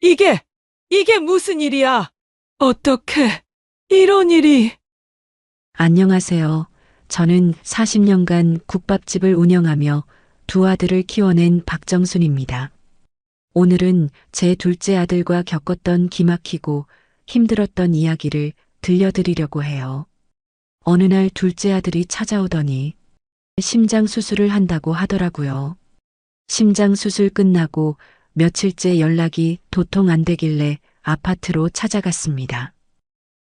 이게, 이게 무슨 일이야? 어떻게, 이런 일이. 안녕하세요. 저는 40년간 국밥집을 운영하며 두 아들을 키워낸 박정순입니다. 오늘은 제 둘째 아들과 겪었던 기막히고 힘들었던 이야기를 들려드리려고 해요. 어느 날 둘째 아들이 찾아오더니 심장 수술을 한다고 하더라고요. 심장 수술 끝나고 며칠째 연락이 도통 안 되길래 아파트로 찾아갔습니다.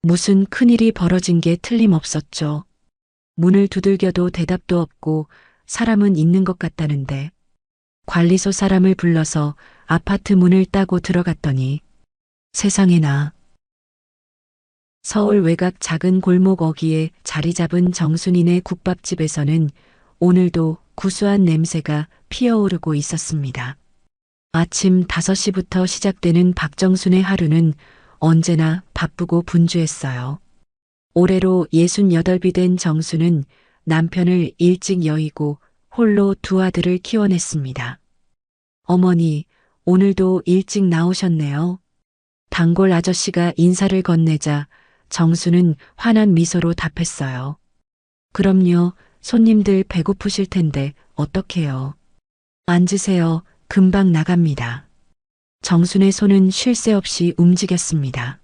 무슨 큰일이 벌어진 게 틀림없었죠. 문을 두들겨도 대답도 없고 사람은 있는 것 같다는데 관리소 사람을 불러서 아파트 문을 따고 들어갔더니 세상에나 서울 외곽 작은 골목 어귀에 자리 잡은 정순이네 국밥집에서는 오늘도 구수한 냄새가 피어오르고 있었습니다. 아침 5시부터 시작되는 박정순의 하루는 언제나 바쁘고 분주했어요. 올해로 68이 된 정수는 남편을 일찍 여의고 홀로 두 아들을 키워냈습니다. 어머니, 오늘도 일찍 나오셨네요. 단골 아저씨가 인사를 건네자 정수는 환한 미소로 답했어요. 그럼요, 손님들 배고프실 텐데 어떡해요. 앉으세요. 금방 나갑니다. 정순의 손은 쉴 새 없이 움직였습니다.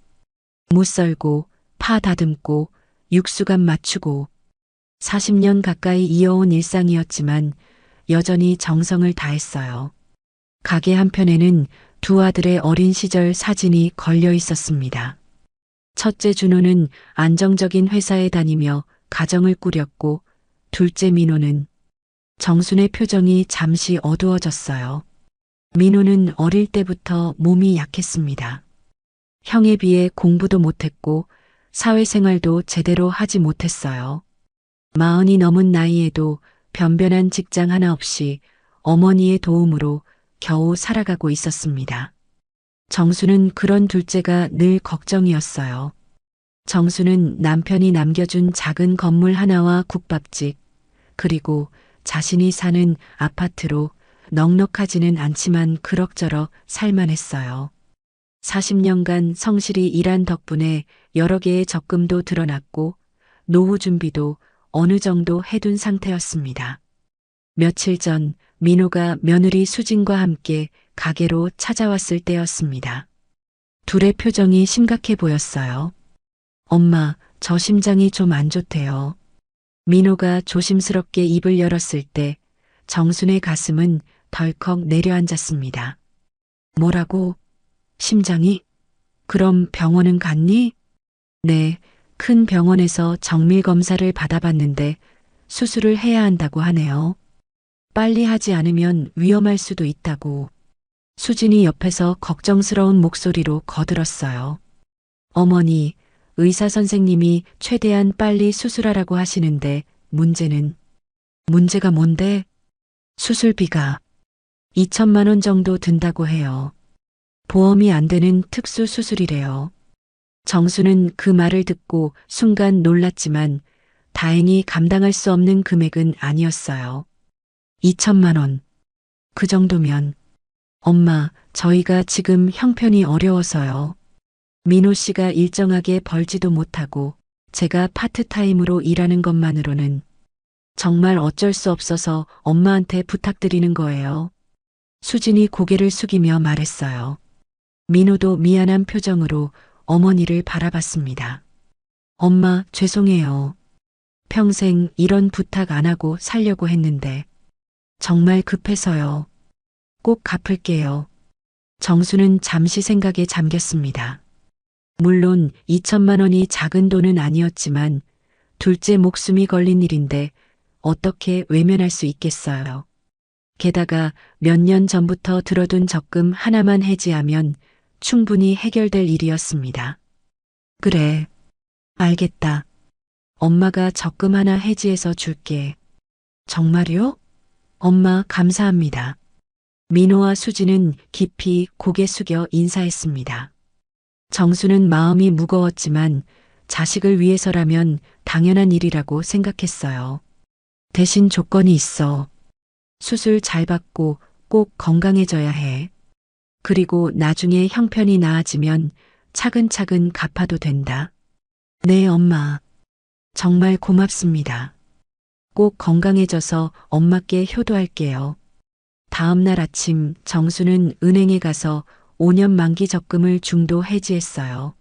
무 썰고, 파 다듬고, 육수감 맞추고, 40년 가까이 이어온 일상이었지만 여전히 정성을 다했어요. 가게 한편에는 두 아들의 어린 시절 사진이 걸려 있었습니다. 첫째 준호는 안정적인 회사에 다니며 가정을 꾸렸고, 둘째 민호는 정순의 표정이 잠시 어두워졌어요. 민호는 어릴 때부터 몸이 약했습니다. 형에 비해 공부도 못했고 사회생활도 제대로 하지 못했어요. 40이 넘은 나이에도 변변한 직장 하나 없이 어머니의 도움으로 겨우 살아가고 있었습니다. 정수는 그런 둘째가 늘 걱정이었어요. 정수는 남편이 남겨준 작은 건물 하나와 국밥집, 그리고 자신이 사는 아파트로 넉넉하지는 않지만 그럭저럭 살만했어요. 40년간 성실히 일한 덕분에 여러 개의 적금도 드러났고 노후 준비도 어느 정도 해둔 상태였습니다. 며칠 전 민호가 며느리 수진과 함께 가게로 찾아왔을 때였습니다. 둘의 표정이 심각해 보였어요. 엄마, 저 심장이 좀 안 좋대요. 민호가 조심스럽게 입을 열었을 때 정순의 가슴은 덜컥 내려앉았습니다. 뭐라고? 심장이? 그럼 병원은 갔니? 네, 큰 병원에서 정밀 검사를 받아봤는데 수술을 해야 한다고 하네요. 빨리 하지 않으면 위험할 수도 있다고. 수진이 옆에서 걱정스러운 목소리로 거들었어요. 어머니, 의사 선생님이 최대한 빨리 수술하라고 하시는데 문제가 뭔데? 수술비가 2천만 원 정도 든다고 해요. 보험이 안 되는 특수 수술이래요. 정수는 그 말을 듣고 순간 놀랐지만 다행히 감당할 수 없는 금액은 아니었어요. 2천만 원. 그 정도면 엄마, 저희가 지금 형편이 어려워서요. 민호 씨가 일정하게 벌지도 못하고 제가 파트타임으로 일하는 것만으로는 정말 어쩔 수 없어서 엄마한테 부탁드리는 거예요. 수진이 고개를 숙이며 말했어요. 민호도 미안한 표정으로 어머니를 바라봤습니다. 엄마, 죄송해요. 평생 이런 부탁 안 하고 살려고 했는데 정말 급해서요. 꼭 갚을게요. 정수는 잠시 생각에 잠겼습니다. 물론 2천만 원이 작은 돈은 아니었지만 둘째 목숨이 걸린 일인데 어떻게 외면할 수 있겠어요. 게다가 몇 년 전부터 들어둔 적금 하나만 해지하면 충분히 해결될 일이었습니다. 그래, 알겠다. 엄마가 적금 하나 해지해서 줄게. 정말요? 엄마 감사합니다. 민호와 수지는 깊이 고개 숙여 인사했습니다. 정수는 마음이 무거웠지만 자식을 위해서라면 당연한 일이라고 생각했어요. 대신 조건이 있어. 수술 잘 받고 꼭 건강해져야 해. 그리고 나중에 형편이 나아지면 차근차근 갚아도 된다. 네, 엄마. 정말 고맙습니다. 꼭 건강해져서 엄마께 효도할게요. 다음 날 아침 정수는 은행에 가서 5년 만기 적금을 중도 해지했어요.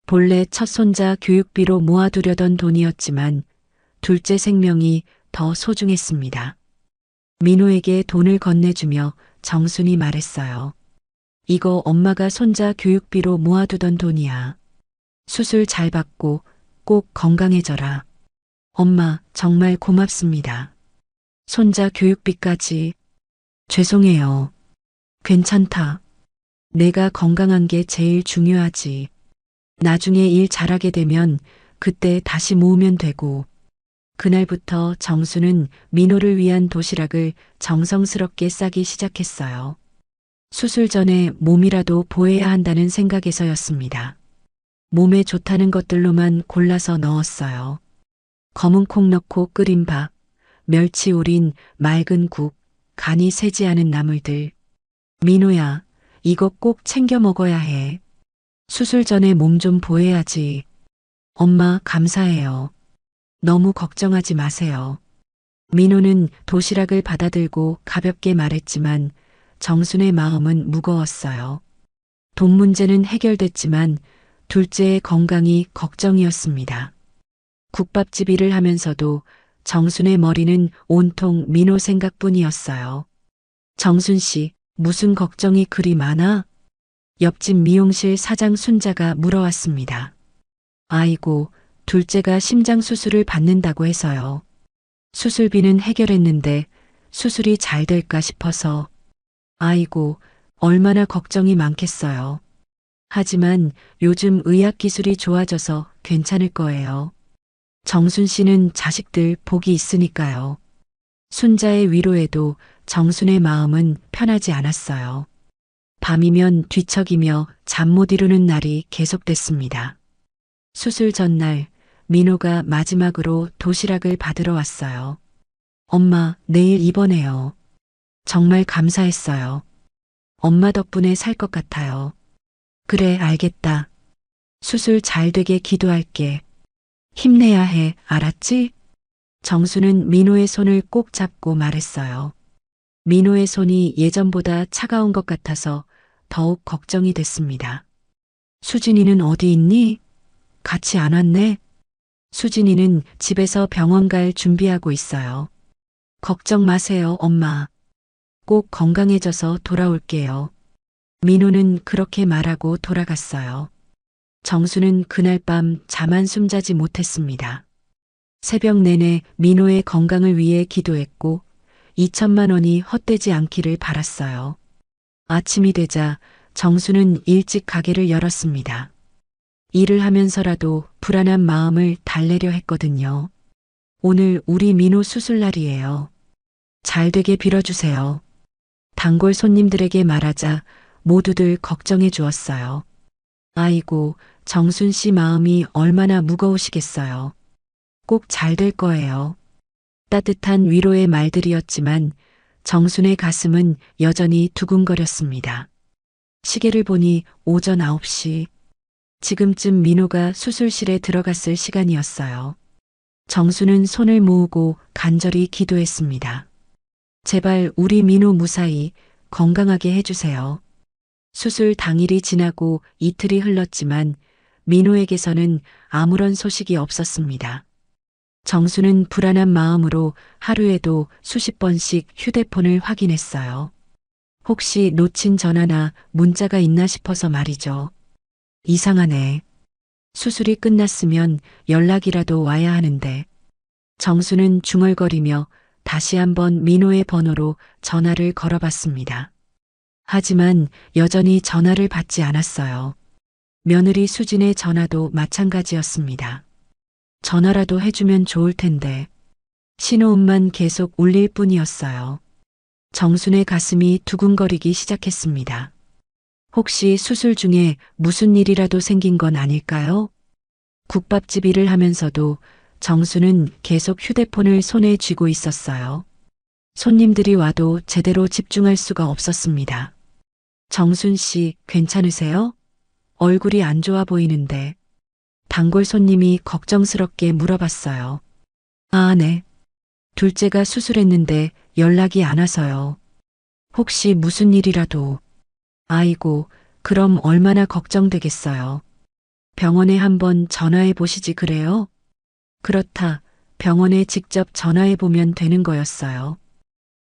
본래 첫 손자 교육비로 모아두려던 돈이었지만 둘째 생명이 더 소중했습니다. 민호에게 돈을 건네주며 정순이 말했어요. 이거 엄마가 손자 교육비로 모아두던 돈이야. 수술 잘 받고 꼭 건강해져라. 엄마, 정말 고맙습니다. 손자 교육비까지. 죄송해요. 괜찮다. 내가 건강한 게 제일 중요하지. 나중에 일 잘하게 되면 그때 다시 모으면 되고. 그날부터 정수는 민호를 위한 도시락을 정성스럽게 싸기 시작했어요. 수술 전에 몸이라도 보해야 한다는 생각에서였습니다. 몸에 좋다는 것들로만 골라서 넣었어요. 검은 콩 넣고 끓인 밥, 멸치 우린 맑은 국, 간이 새지 않은 나물들. 민호야, 이거 꼭 챙겨 먹어야 해. 수술 전에 몸 좀 보해야지. 엄마, 감사해요. 너무 걱정하지 마세요. 민호는 도시락을 받아들고 가볍게 말했지만 정순의 마음은 무거웠어요. 돈 문제는 해결됐지만 둘째의 건강이 걱정이었습니다. 국밥집 일을 하면서도 정순의 머리는 온통 민호 생각뿐이었어요. 정순 씨, 무슨 걱정이 그리 많아? 옆집 미용실 사장 순자가 물어왔습니다. 아이고, 둘째가 심장 수술을 받는다고 해서요. 수술비는 해결했는데 수술이 잘 될까 싶어서. 아이고, 얼마나 걱정이 많겠어요. 하지만 요즘 의학 기술이 좋아져서 괜찮을 거예요. 정순 씨는 자식들 복이 있으니까요. 순자의 위로에도 정순의 마음은 편하지 않았어요. 밤이면 뒤척이며 잠 못 이루는 날이 계속됐습니다. 수술 전날 민호가 마지막으로 도시락을 받으러 왔어요. 엄마, 내일 입원해요. 정말 감사했어요. 엄마 덕분에 살 것 같아요. 그래, 알겠다. 수술 잘 되게 기도할게. 힘내야 해, 알았지? 정수는 민호의 손을 꼭 잡고 말했어요. 민호의 손이 예전보다 차가운 것 같아서 더욱 걱정이 됐습니다. 수진이는 어디 있니? 같이 안 왔네? 수진이는 집에서 병원 갈 준비하고 있어요. 걱정 마세요, 엄마. 꼭 건강해져서 돌아올게요. 민호는 그렇게 말하고 돌아갔어요. 정수는 그날 밤 잠 한숨 자지 못했습니다. 새벽 내내 민호의 건강을 위해 기도했고 2천만 원이 헛되지 않기를 바랐어요. 아침이 되자 정수는 일찍 가게를 열었습니다. 일을 하면서라도 불안한 마음을 달래려 했거든요. 오늘 우리 민호 수술날이에요. 잘 되게 빌어주세요. 단골 손님들에게 말하자 모두들 걱정해 주었어요. 아이고, 정순 씨 마음이 얼마나 무거우시겠어요. 꼭 잘 될 거예요. 따뜻한 위로의 말들이었지만 정순의 가슴은 여전히 두근거렸습니다. 시계를 보니 오전 9시. 지금쯤 민호가 수술실에 들어갔을 시간이었어요. 정수는 손을 모으고 간절히 기도했습니다. 제발 우리 민호 무사히 건강하게 해주세요. 수술 당일이 지나고 이틀이 흘렀지만 민호에게서는 아무런 소식이 없었습니다. 정수는 불안한 마음으로 하루에도 수십 번씩 휴대폰을 확인했어요. 혹시 놓친 전화나 문자가 있나 싶어서 말이죠. 이상하네. 수술이 끝났으면 연락이라도 와야 하는데. 정수는 중얼거리며 다시 한번 민호의 번호로 전화를 걸어봤습니다. 하지만 여전히 전화를 받지 않았어요. 며느리 수진의 전화도 마찬가지였습니다. 전화라도 해주면 좋을 텐데. 신호음만 계속 울릴 뿐이었어요. 정순의 가슴이 두근거리기 시작했습니다. 혹시 수술 중에 무슨 일이라도 생긴 건 아닐까요? 국밥집 일을 하면서도 정수는 계속 휴대폰을 손에 쥐고 있었어요. 손님들이 와도 제대로 집중할 수가 없었습니다. 정순 씨, 괜찮으세요? 얼굴이 안 좋아 보이는데. 단골 손님이 걱정스럽게 물어봤어요. 아, 네. 둘째가 수술했는데 연락이 안 와서요. 혹시 무슨 일이라도. 아이고, 그럼 얼마나 걱정되겠어요. 병원에 한번 전화해 보시지 그래요? 그렇다. 병원에 직접 전화해 보면 되는 거였어요.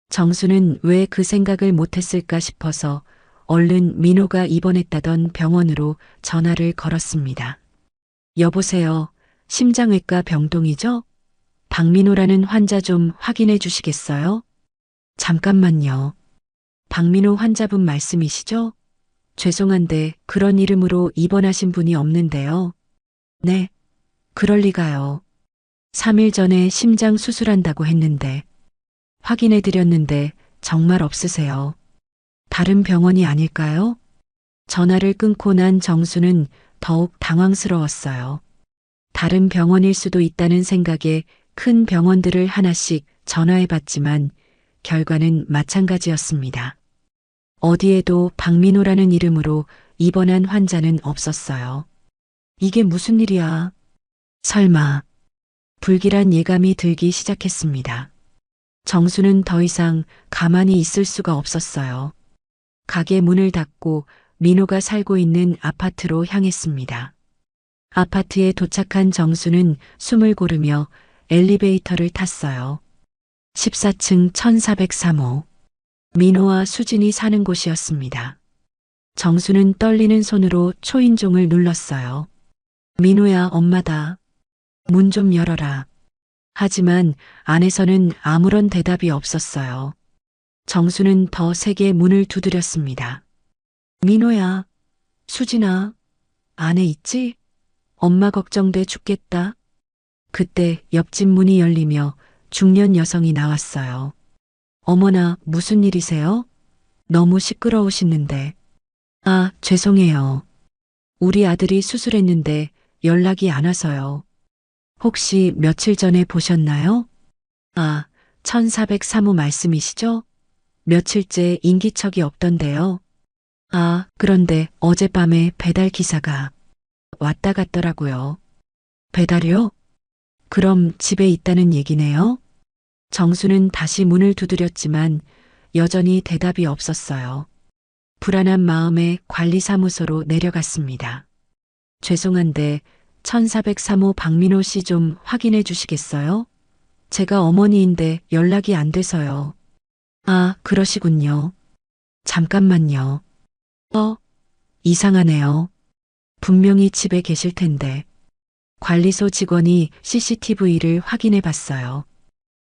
정수는 왜 그 생각을 못했을까 싶어서 얼른 민호가 입원했다던 병원으로 전화를 걸었습니다. 여보세요. 심장외과 병동이죠? 박민호라는 환자 좀 확인해 주시겠어요? 잠깐만요. 박민호 환자분 말씀이시죠? 죄송한데 그런 이름으로 입원하신 분이 없는데요. 네, 그럴 리가요. 3일 전에 심장 수술한다고 했는데 확인해 드렸는데 정말 없으세요. 다른 병원이 아닐까요? 전화를 끊고 난 정수는 더욱 당황스러웠어요. 다른 병원일 수도 있다는 생각에 큰 병원들을 하나씩 전화해 봤지만 결과는 마찬가지였습니다. 어디에도 박민호라는 이름으로 입원한 환자는 없었어요. 이게 무슨 일이야? 설마. 불길한 예감이 들기 시작했습니다. 정수는 더 이상 가만히 있을 수가 없었어요. 가게 문을 닫고 민호가 살고 있는 아파트로 향했습니다. 아파트에 도착한 정수는 숨을 고르며 엘리베이터를 탔어요. 14층 1403호. 민호와 수진이 사는 곳이었습니다. 정수는 떨리는 손으로 초인종을 눌렀어요. 민호야, 엄마다. 문 좀 열어라. 하지만 안에서는 아무런 대답이 없었어요. 정수는 더 세게 문을 두드렸습니다. 민호야, 수진아, 안에 있지? 엄마 걱정돼 죽겠다. 그때 옆집 문이 열리며 중년 여성이 나왔어요. 어머나, 무슨 일이세요? 너무 시끄러우시는데. 아, 죄송해요. 우리 아들이 수술했는데 연락이 안 와서요. 혹시 며칠 전에 보셨나요? 아, 1403호 말씀이시죠? 며칠째 인기척이 없던데요. 아, 그런데 어젯밤에 배달 기사가 왔다 갔더라고요. 배달이요? 그럼 집에 있다는 얘기네요? 정수는 다시 문을 두드렸지만 여전히 대답이 없었어요. 불안한 마음에 관리사무소로 내려갔습니다. 죄송한데 1403호 박민호 씨 좀 확인해 주시겠어요? 제가 어머니인데 연락이 안 돼서요. 아, 그러시군요. 잠깐만요. 이상하네요. 분명히 집에 계실 텐데. 관리소 직원이 CCTV를 확인해 봤어요.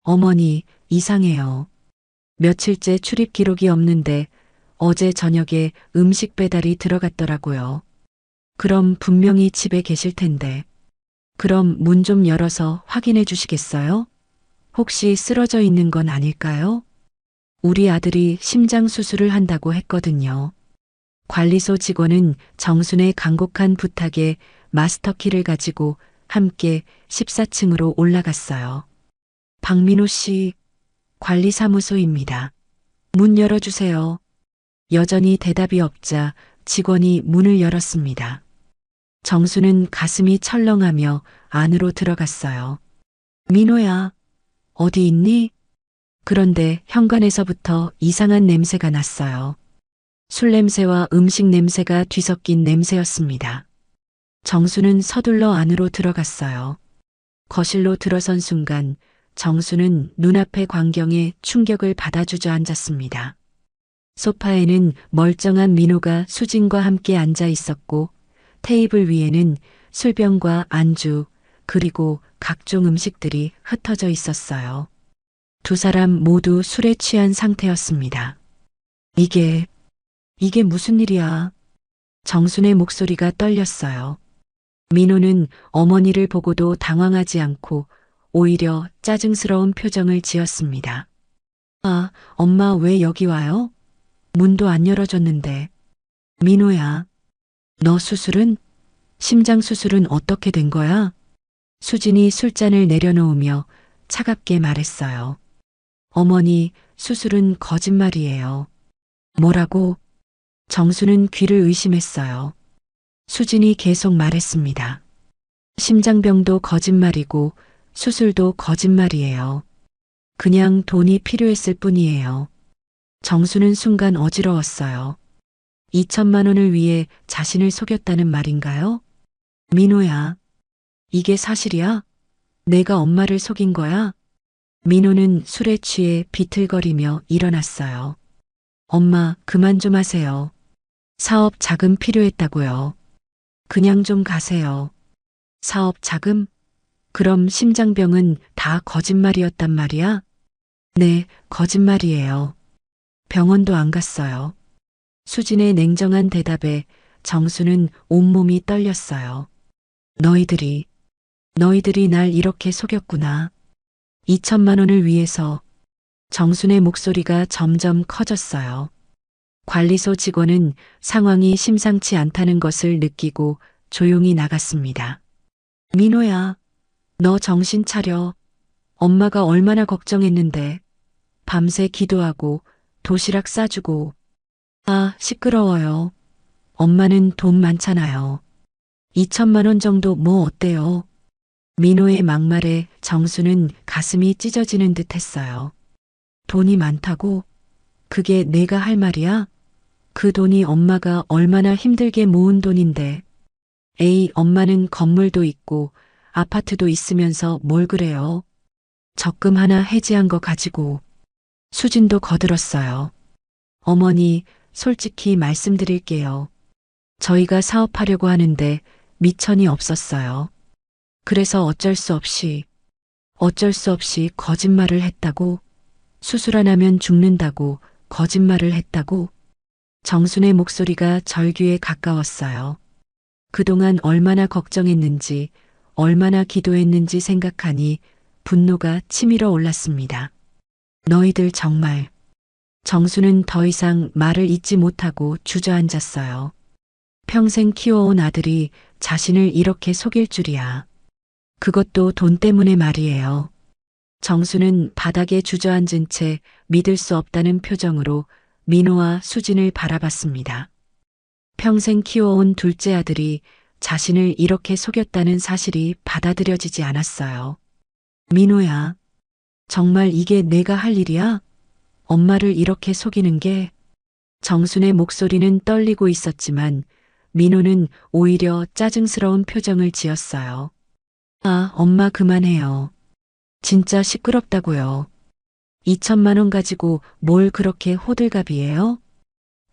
어머니, 이상해요. 며칠째 출입 기록이 없는데 어제 저녁에 음식 배달이 들어갔더라고요. 그럼 분명히 집에 계실 텐데. 그럼 문 좀 열어서 확인해 주시겠어요? 혹시 쓰러져 있는 건 아닐까요? 우리 아들이 심장 수술을 한다고 했거든요. 관리소 직원은 정순의 간곡한 부탁에 마스터키를 가지고 함께 14층으로 올라갔어요. 박민호 씨, 관리사무소입니다. 문 열어주세요. 여전히 대답이 없자 직원이 문을 열었습니다. 정수는 가슴이 철렁하며 안으로 들어갔어요. 민호야, 어디 있니? 그런데 현관에서부터 이상한 냄새가 났어요. 술 냄새와 음식 냄새가 뒤섞인 냄새였습니다. 정수는 서둘러 안으로 들어갔어요. 거실로 들어선 순간 정수는 눈앞의 광경에 충격을 받아 주저앉았습니다. 소파에는 멀쩡한 민호가 수진과 함께 앉아 있었고 테이블 위에는 술병과 안주 그리고 각종 음식들이 흩어져 있었어요. 두 사람 모두 술에 취한 상태였습니다. 이게 무슨 일이야? 정순의 목소리가 떨렸어요. 민호는 어머니를 보고도 당황하지 않고 오히려 짜증스러운 표정을 지었습니다. 아, 엄마 왜 여기 와요? 문도 안 열어줬는데. 민호야, 너 수술은? 심장 수술은 어떻게 된 거야? 수진이 술잔을 내려놓으며 차갑게 말했어요. 어머니, 수술은 거짓말이에요. 뭐라고? 정수는 귀를 의심했어요. 수진이 계속 말했습니다. 심장병도 거짓말이고 수술도 거짓말이에요. 그냥 돈이 필요했을 뿐이에요. 정수는 순간 어지러웠어요. 2천만 원을 위해 자신을 속였다는 말인가요? 민호야, 이게 사실이야? 내가 엄마를 속인 거야? 민호는 술에 취해 비틀거리며 일어났어요. 엄마, 그만 좀 하세요. 사업 자금 필요했다고요. 그냥 좀 가세요. 사업 자금? 그럼 심장병은 다 거짓말이었단 말이야? 네, 거짓말이에요. 병원도 안 갔어요. 수진의 냉정한 대답에 정수는 온몸이 떨렸어요. 너희들이 날 이렇게 속였구나. 2천만 원을 위해서. 정순의 목소리가 점점 커졌어요. 관리소 직원은 상황이 심상치 않다는 것을 느끼고 조용히 나갔습니다. 민호야, 너 정신 차려. 엄마가 얼마나 걱정했는데. 밤새 기도하고 도시락 싸주고. 아, 시끄러워요. 엄마는 돈 많잖아요. 2천만 원 정도 뭐 어때요? 민호의 막말에 정수는 가슴이 찢어지는 듯 했어요. 돈이 많다고? 그게 내가 할 말이야? 그 돈이 엄마가 얼마나 힘들게 모은 돈인데. 에이, 엄마는 건물도 있고 아파트도 있으면서 뭘 그래요? 적금 하나 해지한 거 가지고. 수진도 거들었어요. 어머니, 솔직히 말씀드릴게요. 저희가 사업하려고 하는데 미천이 없었어요. 그래서 어쩔 수 없이 거짓말을 했다고. 수술 안 하면 죽는다고 거짓말을 했다고. 정순의 목소리가 절규에 가까웠어요. 그동안 얼마나 걱정했는지, 얼마나 기도했는지 생각하니 분노가 치밀어 올랐습니다. 너희들 정말. 정수는 더 이상 말을 잇지 못하고 주저앉았어요. 평생 키워온 아들이 자신을 이렇게 속일 줄이야. 그것도 돈 때문에 말이에요. 정수는 바닥에 주저앉은 채 믿을 수 없다는 표정으로 민호와 수진을 바라봤습니다. 평생 키워온 둘째 아들이 자신을 이렇게 속였다는 사실이 받아들여지지 않았어요. 민호야, 정말 이게 내가 할 일이야? 엄마를 이렇게 속이는 게. 정순의 목소리는 떨리고 있었지만 민호는 오히려 짜증스러운 표정을 지었어요. 아, 엄마 그만해요. 진짜 시끄럽다고요. 2천만 원 가지고 뭘 그렇게 호들갑이에요?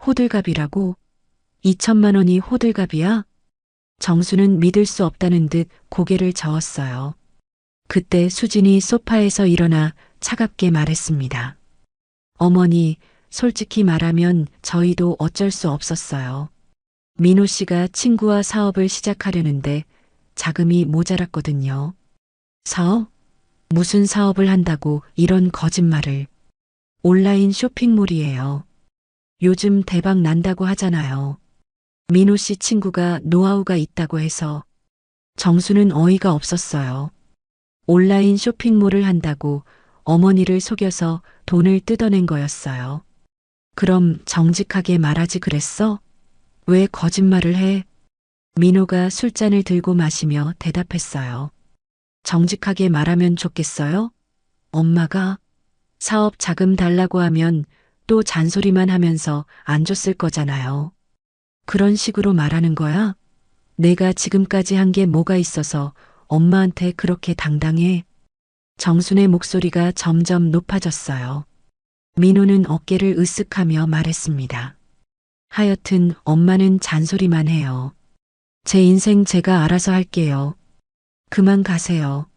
호들갑이라고? 2천만 원이 호들갑이야? 정수는 믿을 수 없다는 듯 고개를 저었어요. 그때 수진이 소파에서 일어나 차갑게 말했습니다. 어머니, 솔직히 말하면 저희도 어쩔 수 없었어요. 민호 씨가 친구와 사업을 시작하려는데 자금이 모자랐거든요. 사업? 무슨 사업을 한다고 이런 거짓말을. 온라인 쇼핑몰이에요. 요즘 대박 난다고 하잖아요. 민호 씨 친구가 노하우가 있다고 해서. 정수는 어이가 없었어요. 온라인 쇼핑몰을 한다고 어머니를 속여서 돈을 뜯어낸 거였어요. 그럼 정직하게 말하지 그랬어? 왜 거짓말을 해? 민호가 술잔을 들고 마시며 대답했어요. 정직하게 말하면 좋겠어요? 엄마가 사업 자금 달라고 하면 또 잔소리만 하면서 안 줬을 거잖아요. 그런 식으로 말하는 거야? 내가 지금까지 한 게 뭐가 있어서 엄마한테 그렇게 당당해? 정순의 목소리가 점점 높아졌어요. 민호는 어깨를 으쓱하며 말했습니다. 하여튼 엄마는 잔소리만 해요. 제 인생 제가 알아서 할게요. 그만 가세요.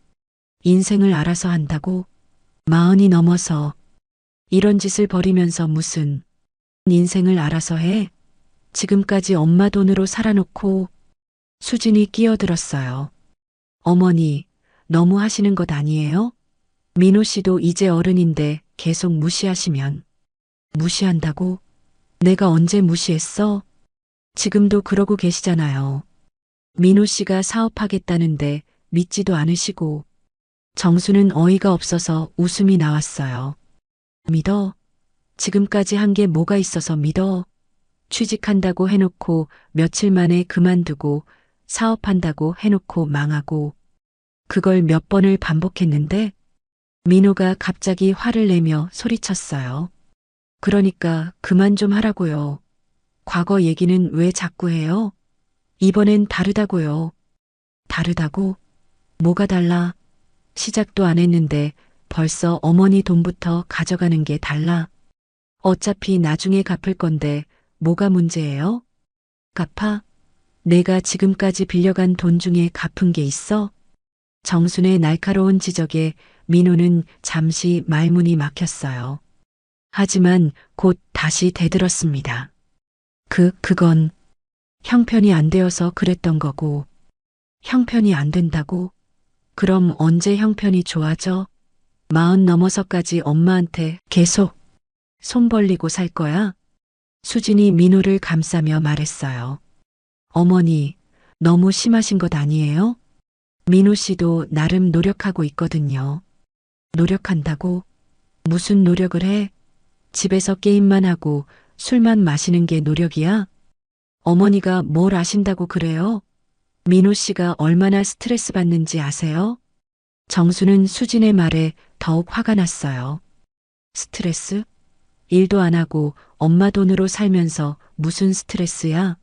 인생을 알아서 한다고? 40이 넘어서 이런 짓을 벌이면서 무슨 인생을 알아서 해? 지금까지 엄마 돈으로 살아놓고. 수진이 끼어들었어요. 어머니, 너무 하시는 것 아니에요? 민호 씨도 이제 어른인데 계속 무시하시면. 무시한다고? 내가 언제 무시했어? 지금도 그러고 계시잖아요. 민호 씨가 사업하겠다는데 믿지도 않으시고. 정수는 어이가 없어서 웃음이 나왔어요. 믿어? 지금까지 한 게 뭐가 있어서 믿어? 취직한다고 해놓고 며칠 만에 그만두고 사업한다고 해놓고 망하고 그걸 몇 번을 반복했는데 민호가 갑자기 화를 내며 소리쳤어요. 그러니까 그만 좀 하라고요. 과거 얘기는 왜 자꾸 해요? 이번엔 다르다고요. 다르다고? 뭐가 달라? 시작도 안 했는데 벌써 어머니 돈부터 가져가는 게 달라. 어차피 나중에 갚을 건데 뭐가 문제예요? 갚아? 내가 지금까지 빌려간 돈 중에 갚은 게 있어? 정순의 날카로운 지적에 민호는 잠시 말문이 막혔어요. 하지만 곧 다시 대들었습니다. 그건 형편이 안 되어서 그랬던 거고. 형편이 안 된다고? 그럼 언제 형편이 좋아져? 40 넘어서까지 엄마한테 계속 손 벌리고 살 거야? 수진이 민호를 감싸며 말했어요. 어머니, 너무 심하신 것 아니에요? 민호 씨도 나름 노력하고 있거든요. 노력한다고? 무슨 노력을 해? 집에서 게임만 하고 술만 마시는 게 노력이야? 어머니가 뭘 아신다고 그래요? 민호 씨가 얼마나 스트레스 받는지 아세요? 정수는 수진의 말에 더욱 화가 났어요. 스트레스? 일도 안 하고 엄마 돈으로 살면서 무슨 스트레스야?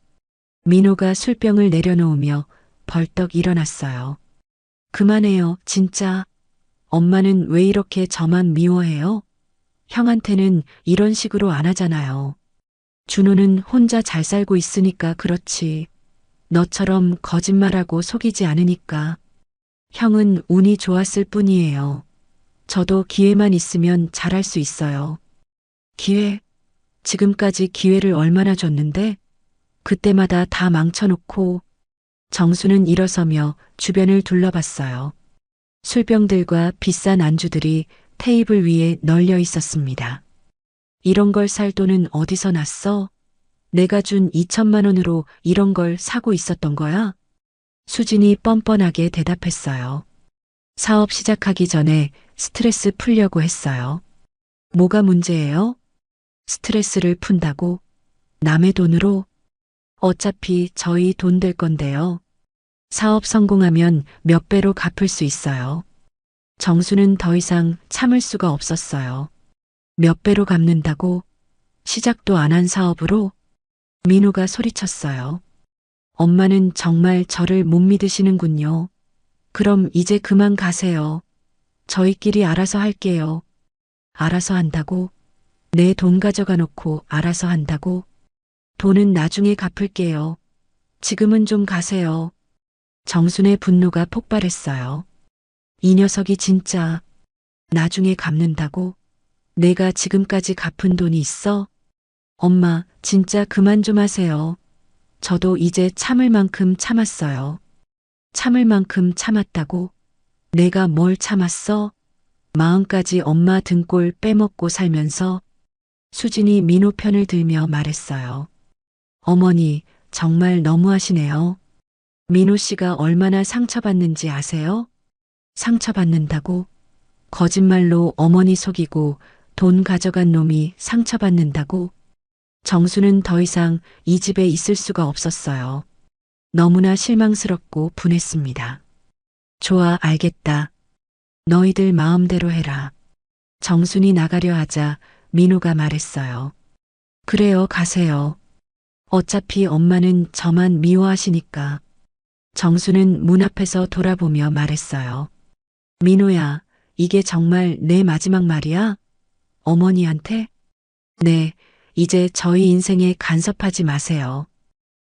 민호가 술병을 내려놓으며 벌떡 일어났어요. 그만해요, 진짜. 엄마는 왜 이렇게 저만 미워해요? 형한테는 이런 식으로 안 하잖아요. 준호는 혼자 잘 살고 있으니까 그렇지. 너처럼 거짓말하고 속이지 않으니까. 형은 운이 좋았을 뿐이에요. 저도 기회만 있으면 잘할 수 있어요. 기회? 지금까지 기회를 얼마나 줬는데? 그때마다 다 망쳐놓고. 정수는 일어서며 주변을 둘러봤어요. 술병들과 비싼 안주들이 테이블 위에 널려 있었습니다. 이런 걸 살 돈은 어디서 났어? 내가 준 2천만 원으로 이런 걸 사고 있었던 거야? 수진이 뻔뻔하게 대답했어요. 사업 시작하기 전에 스트레스 풀려고 했어요. 뭐가 문제예요? 스트레스를 푼다고? 남의 돈으로? 어차피 저희 돈 될 건데요. 사업 성공하면 몇 배로 갚을 수 있어요. 정수는 더 이상 참을 수가 없었어요. 몇 배로 갚는다고? 시작도 안 한 사업으로? 민호가 소리쳤어요. 엄마는 정말 저를 못 믿으시는군요. 그럼 이제 그만 가세요. 저희끼리 알아서 할게요. 알아서 한다고? 내 돈 가져가 놓고 알아서 한다고? 돈은 나중에 갚을게요. 지금은 좀 가세요. 정순의 분노가 폭발했어요. 이 녀석이 진짜 나중에 갚는다고? 내가 지금까지 갚은 돈이 있어? 엄마, 진짜 그만 좀 하세요. 저도 이제 참을 만큼 참았어요. 참을 만큼 참았다고? 내가 뭘 참았어? 마음까지 엄마 등골 빼먹고 살면서. 수진이 민호 편을 들며 말했어요. 어머니, 정말 너무하시네요. 민호 씨가 얼마나 상처받는지 아세요? 상처받는다고? 거짓말로 어머니 속이고 돈 가져간 놈이 상처받는다고? 정수는 더 이상 이 집에 있을 수가 없었어요. 너무나 실망스럽고 분했습니다. 좋아, 알겠다. 너희들 마음대로 해라. 정순이 나가려 하자 민호가 말했어요. 그래요, 가세요. 어차피 엄마는 저만 미워하시니까. 정수는 문 앞에서 돌아보며 말했어요. 민호야, 이게 정말 내 마지막 말이야? 어머니한테? 네, 이제 저희 인생에 간섭하지 마세요.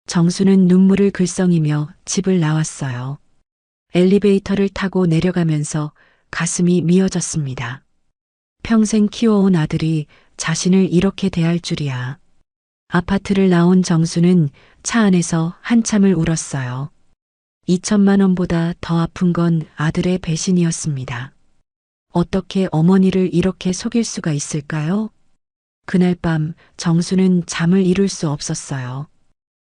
정수는 눈물을 글썽이며 집을 나왔어요. 엘리베이터를 타고 내려가면서 가슴이 미어졌습니다. 평생 키워온 아들이 자신을 이렇게 대할 줄이야. 아파트를 나온 정수는 차 안에서 한참을 울었어요. 2천만 원보다 더 아픈 건 아들의 배신이었습니다. 어떻게 어머니를 이렇게 속일 수가 있을까요? 그날 밤 정수는 잠을 이룰 수 없었어요.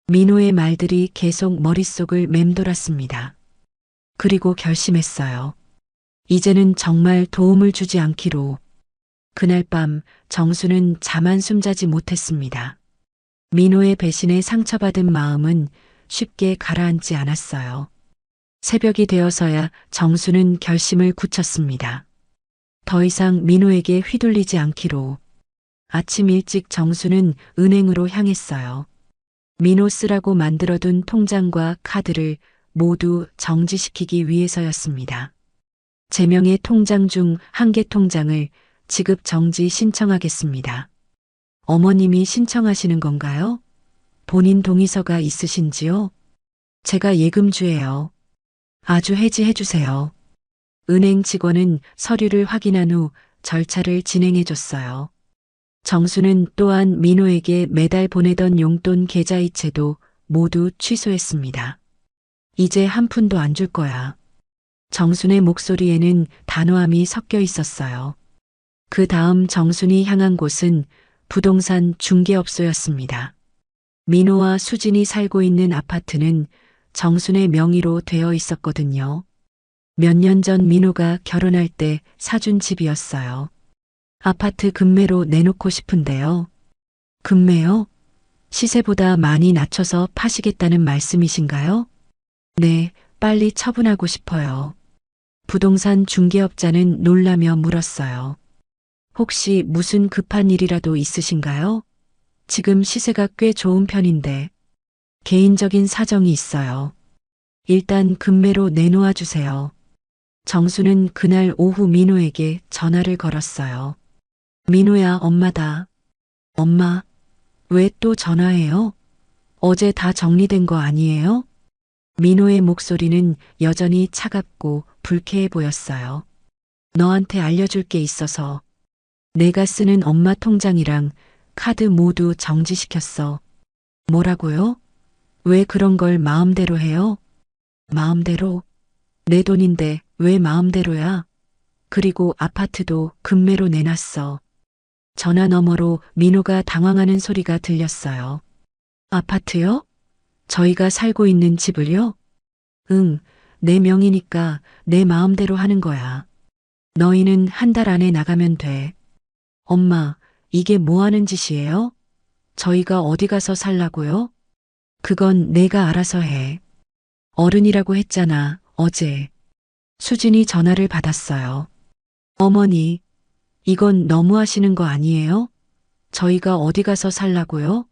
민호의 말들이 계속 머릿속을 맴돌았습니다. 그리고 결심했어요. 이제는 정말 도움을 주지 않기로. 그날 밤 정수는 잠 한숨 자지 못했습니다. 민호의 배신에 상처받은 마음은 쉽게 가라앉지 않았어요. 새벽이 되어서야 정수는 결심을 굳혔습니다. 더 이상 민호에게 휘둘리지 않기로. 아침 일찍 정수는 은행으로 향했어요. 민호 쓰라고 만들어둔 통장과 카드를 모두 정지시키기 위해서였습니다. 제명의 통장 중 한 개 통장을 지급 정지 신청하겠습니다. 어머님이 신청하시는 건가요? 본인 동의서가 있으신지요? 제가 예금주예요. 아주 해지해 주세요. 은행 직원은 서류를 확인한 후 절차를 진행해 줬어요. 정수는 또한 민호에게 매달 보내던 용돈 계좌이체도 모두 취소했습니다. 이제 한 푼도 안 줄 거야. 정순의 목소리에는 단호함이 섞여 있었어요. 그 다음 정순이 향한 곳은 부동산 중개업소였습니다. 민호와 수진이 살고 있는 아파트는 정순의 명의로 되어 있었거든요. 몇 년 전 민호가 결혼할 때 사준 집이었어요. 아파트 금매로 내놓고 싶은데요. 금매요? 시세보다 많이 낮춰서 파시겠다는 말씀이신가요? 네, 빨리 처분하고 싶어요. 부동산 중개업자는 놀라며 물었어요. 혹시 무슨 급한 일이라도 있으신가요? 지금 시세가 꽤 좋은 편인데 개인적인 사정이 있어요. 일단 금매로 내놓아 주세요. 정수는 그날 오후 민호에게 전화를 걸었어요. 민호야, 엄마다. 엄마, 왜 또 전화해요? 어제 다 정리된 거 아니에요? 민호의 목소리는 여전히 차갑고 불쾌해 보였어요. 너한테 알려줄 게 있어서 내가 쓰는 엄마 통장이랑 카드 모두 정지시켰어. 뭐라고요? 왜 그런 걸 마음대로 해요? 마음대로? 내 돈인데 왜 마음대로야? 그리고 아파트도 금매로 내놨어. 전화 너머로 민호가 당황하는 소리가 들렸어요. 아파트요? 저희가 살고 있는 집을요? 응, 내 명이니까 내 마음대로 하는 거야. 너희는 한 달 안에 나가면 돼. 엄마, 이게 뭐 하는 짓이에요? 저희가 어디 가서 살라고요? 그건 내가 알아서 해. 어른이라고 했잖아, 어제. 수진이 전화를 받았어요. 어머니, 이건 너무 하시는 거 아니에요? 저희가 어디 가서 살라고요?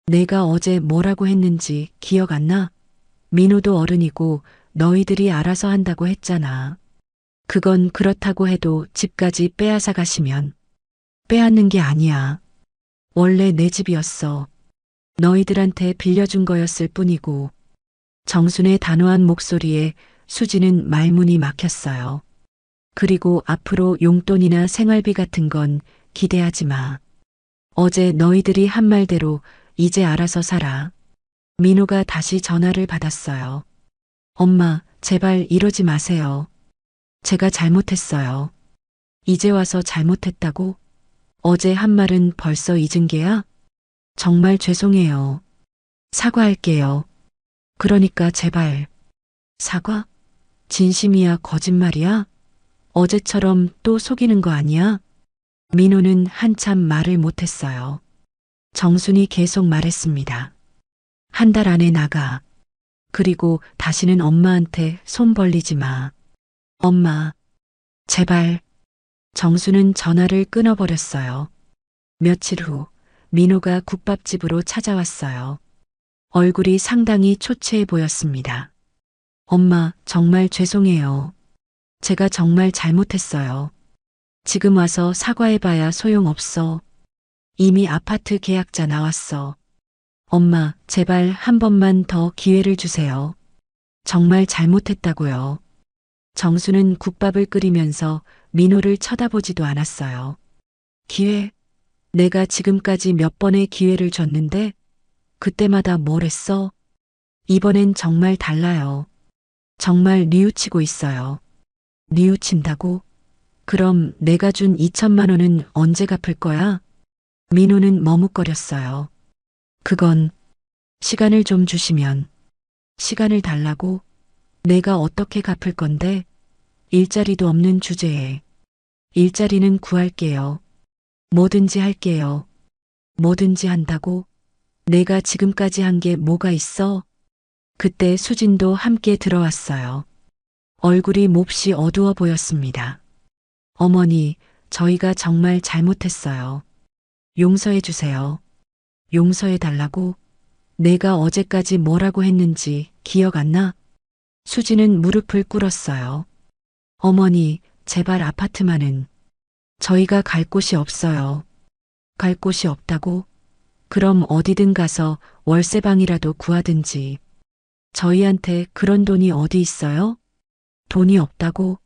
내가 어제 뭐라고 했는지 기억 안 나? 민호도 어른이고 너희들이 알아서 한다고 했잖아. 그건 그렇다고 해도 집까지 빼앗아 가시면 빼앗는 게 아니야. 원래 내 집이었어. 너희들한테 빌려준 거였을 뿐이고. 정순의 단호한 목소리에 수지는 말문이 막혔어요. 그리고 앞으로 용돈이나 생활비 같은 건 기대하지 마. 어제 너희들이 한 말대로 이제 알아서 살아. 민호가 다시 전화를 받았어요. 엄마, 제발 이러지 마세요. 제가 잘못했어요. 이제 와서 잘못했다고? 어제 한 말은 벌써 잊은 게야? 정말 죄송해요. 사과할게요. 그러니까 제발. 사과? 진심이야, 거짓말이야? 어제처럼 또 속이는 거 아니야? 민호는 한참 말을 못했어요. 정순이 계속 말했습니다. 한 달 안에 나가. 그리고 다시는 엄마한테 손 벌리지 마. 엄마, 제발. 정수는 전화를 끊어버렸어요. 며칠 후 민호가 국밥집으로 찾아왔어요. 얼굴이 상당히 초췌해 보였습니다. 엄마, 정말 죄송해요. 제가 정말 잘못했어요. 지금 와서 사과해봐야 소용없어. 이미 아파트 계약자 나왔어. 엄마, 제발 한 번만 더 기회를 주세요. 정말 잘못했다고요. 정수는 국밥을 끓이면서 민호를 쳐다보지도 않았어요. 기회? 내가 지금까지 몇 번의 기회를 줬는데 그때마다 뭘 했어? 이번엔 정말 달라요. 정말 뉘우치고 있어요. 뉘우친다고? 그럼 내가 준 2천만 원은 언제 갚을 거야? 민호는 머뭇거렸어요. 그건 시간을 좀 주시면. 시간을 달라고? 내가 어떻게 갚을 건데? 일자리도 없는 주제에. 일자리는 구할게요. 뭐든지 할게요. 뭐든지 한다고? 내가 지금까지 한 게 뭐가 있어? 그때 수진도 함께 들어왔어요. 얼굴이 몹시 어두워 보였습니다. 어머니, 저희가 정말 잘못했어요. 용서해 주세요. 용서해 달라고? 내가 어제까지 뭐라고 했는지 기억 안 나? 수진은 무릎을 꿇었어요. 어머니, 제발 아파트만은. 저희가 갈 곳이 없어요. 갈 곳이 없다고? 그럼 어디든 가서 월세방이라도 구하든지. 저희한테 그런 돈이 어디 있어요? 돈이 없다고?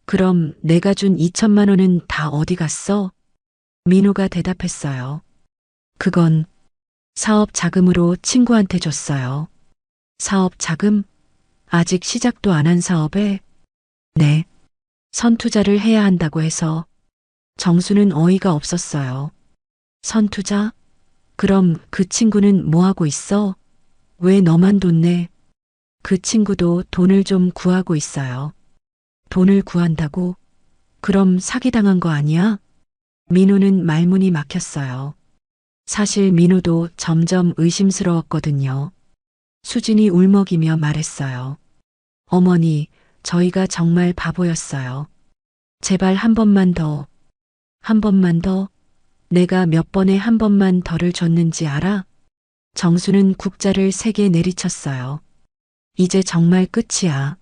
그럼 내가 준 2천만 원은 다 어디 갔어? 민호가 대답했어요. 그건 사업 자금으로 친구한테 줬어요. 사업 자금? 아직 시작도 안 한 사업에? 네. 선투자를 해야 한다고 해서 정수는 어이가 없었어요. 선투자? 그럼 그 친구는 뭐 하고 있어? 왜 너만 돈 내? 그 친구도 돈을 좀 구하고 있어요. 돈을 구한다고? 그럼 사기당한 거 아니야? 민호는 말문이 막혔어요. 사실 민호도 점점 의심스러웠거든요. 수진이 울먹이며 말했어요. 어머니, 저희가 정말 바보였어요. 제발 한 번만 더. 한 번만 더. 내가 몇 번에 한 번만 더를 줬는지 알아? 정수는 국자를 3개 내리쳤어요. 이제 정말 끝이야.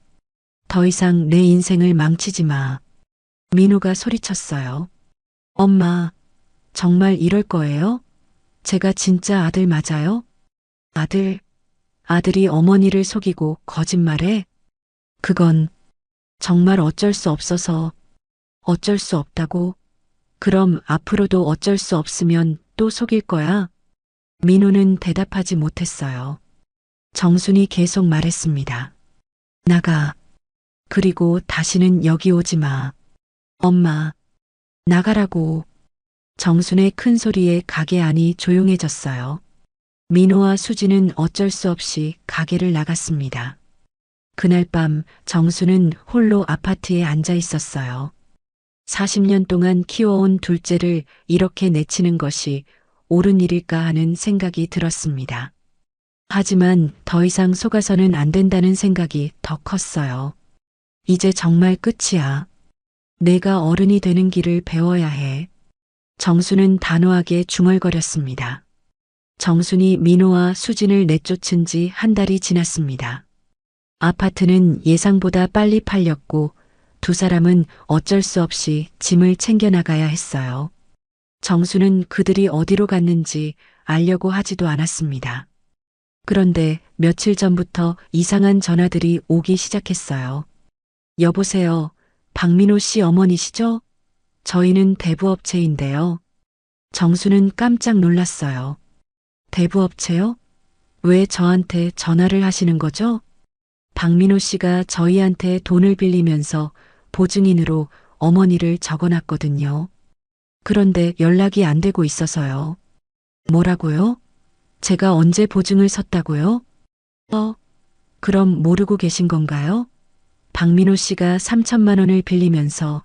더 이상 내 인생을 망치지 마. 민호가 소리쳤어요. 엄마, 정말 이럴 거예요? 제가 진짜 아들 맞아요? 아들, 아들이 어머니를 속이고 거짓말해? 그건 정말 어쩔 수 없어서 어쩔 수 없다고? 그럼 앞으로도 어쩔 수 없으면 또 속일 거야? 민호는 대답하지 못했어요. 정순이 계속 말했습니다. 나가. 그리고 다시는 여기 오지 마. 엄마, 나가라고. 정순의 큰 소리에 가게 안이 조용해졌어요. 민호와 수지는 어쩔 수 없이 가게를 나갔습니다. 그날 밤 정수는 홀로 아파트에 앉아 있었어요. 40년 동안 키워온 둘째를 이렇게 내치는 것이 옳은 일일까 하는 생각이 들었습니다. 하지만 더 이상 속아서는 안 된다는 생각이 더 컸어요. 이제 정말 끝이야. 내가 어른이 되는 길을 배워야 해. 정수는 단호하게 중얼거렸습니다. 정순이 민호와 수진을 내쫓은 지 한 달이 지났습니다. 아파트는 예상보다 빨리 팔렸고 두 사람은 어쩔 수 없이 짐을 챙겨 나가야 했어요. 정수는 그들이 어디로 갔는지 알려고 하지도 않았습니다. 그런데 며칠 전부터 이상한 전화들이 오기 시작했어요. 여보세요. 박민호 씨 어머니시죠? 저희는 대부업체인데요. 정수는 깜짝 놀랐어요. 대부업체요? 왜 저한테 전화를 하시는 거죠? 박민호 씨가 저희한테 돈을 빌리면서 보증인으로 어머니를 적어놨거든요. 그런데 연락이 안 되고 있어서요. 뭐라고요? 제가 언제 보증을 섰다고요? 그럼 모르고 계신 건가요? 박민호 씨가 3천만 원을 빌리면서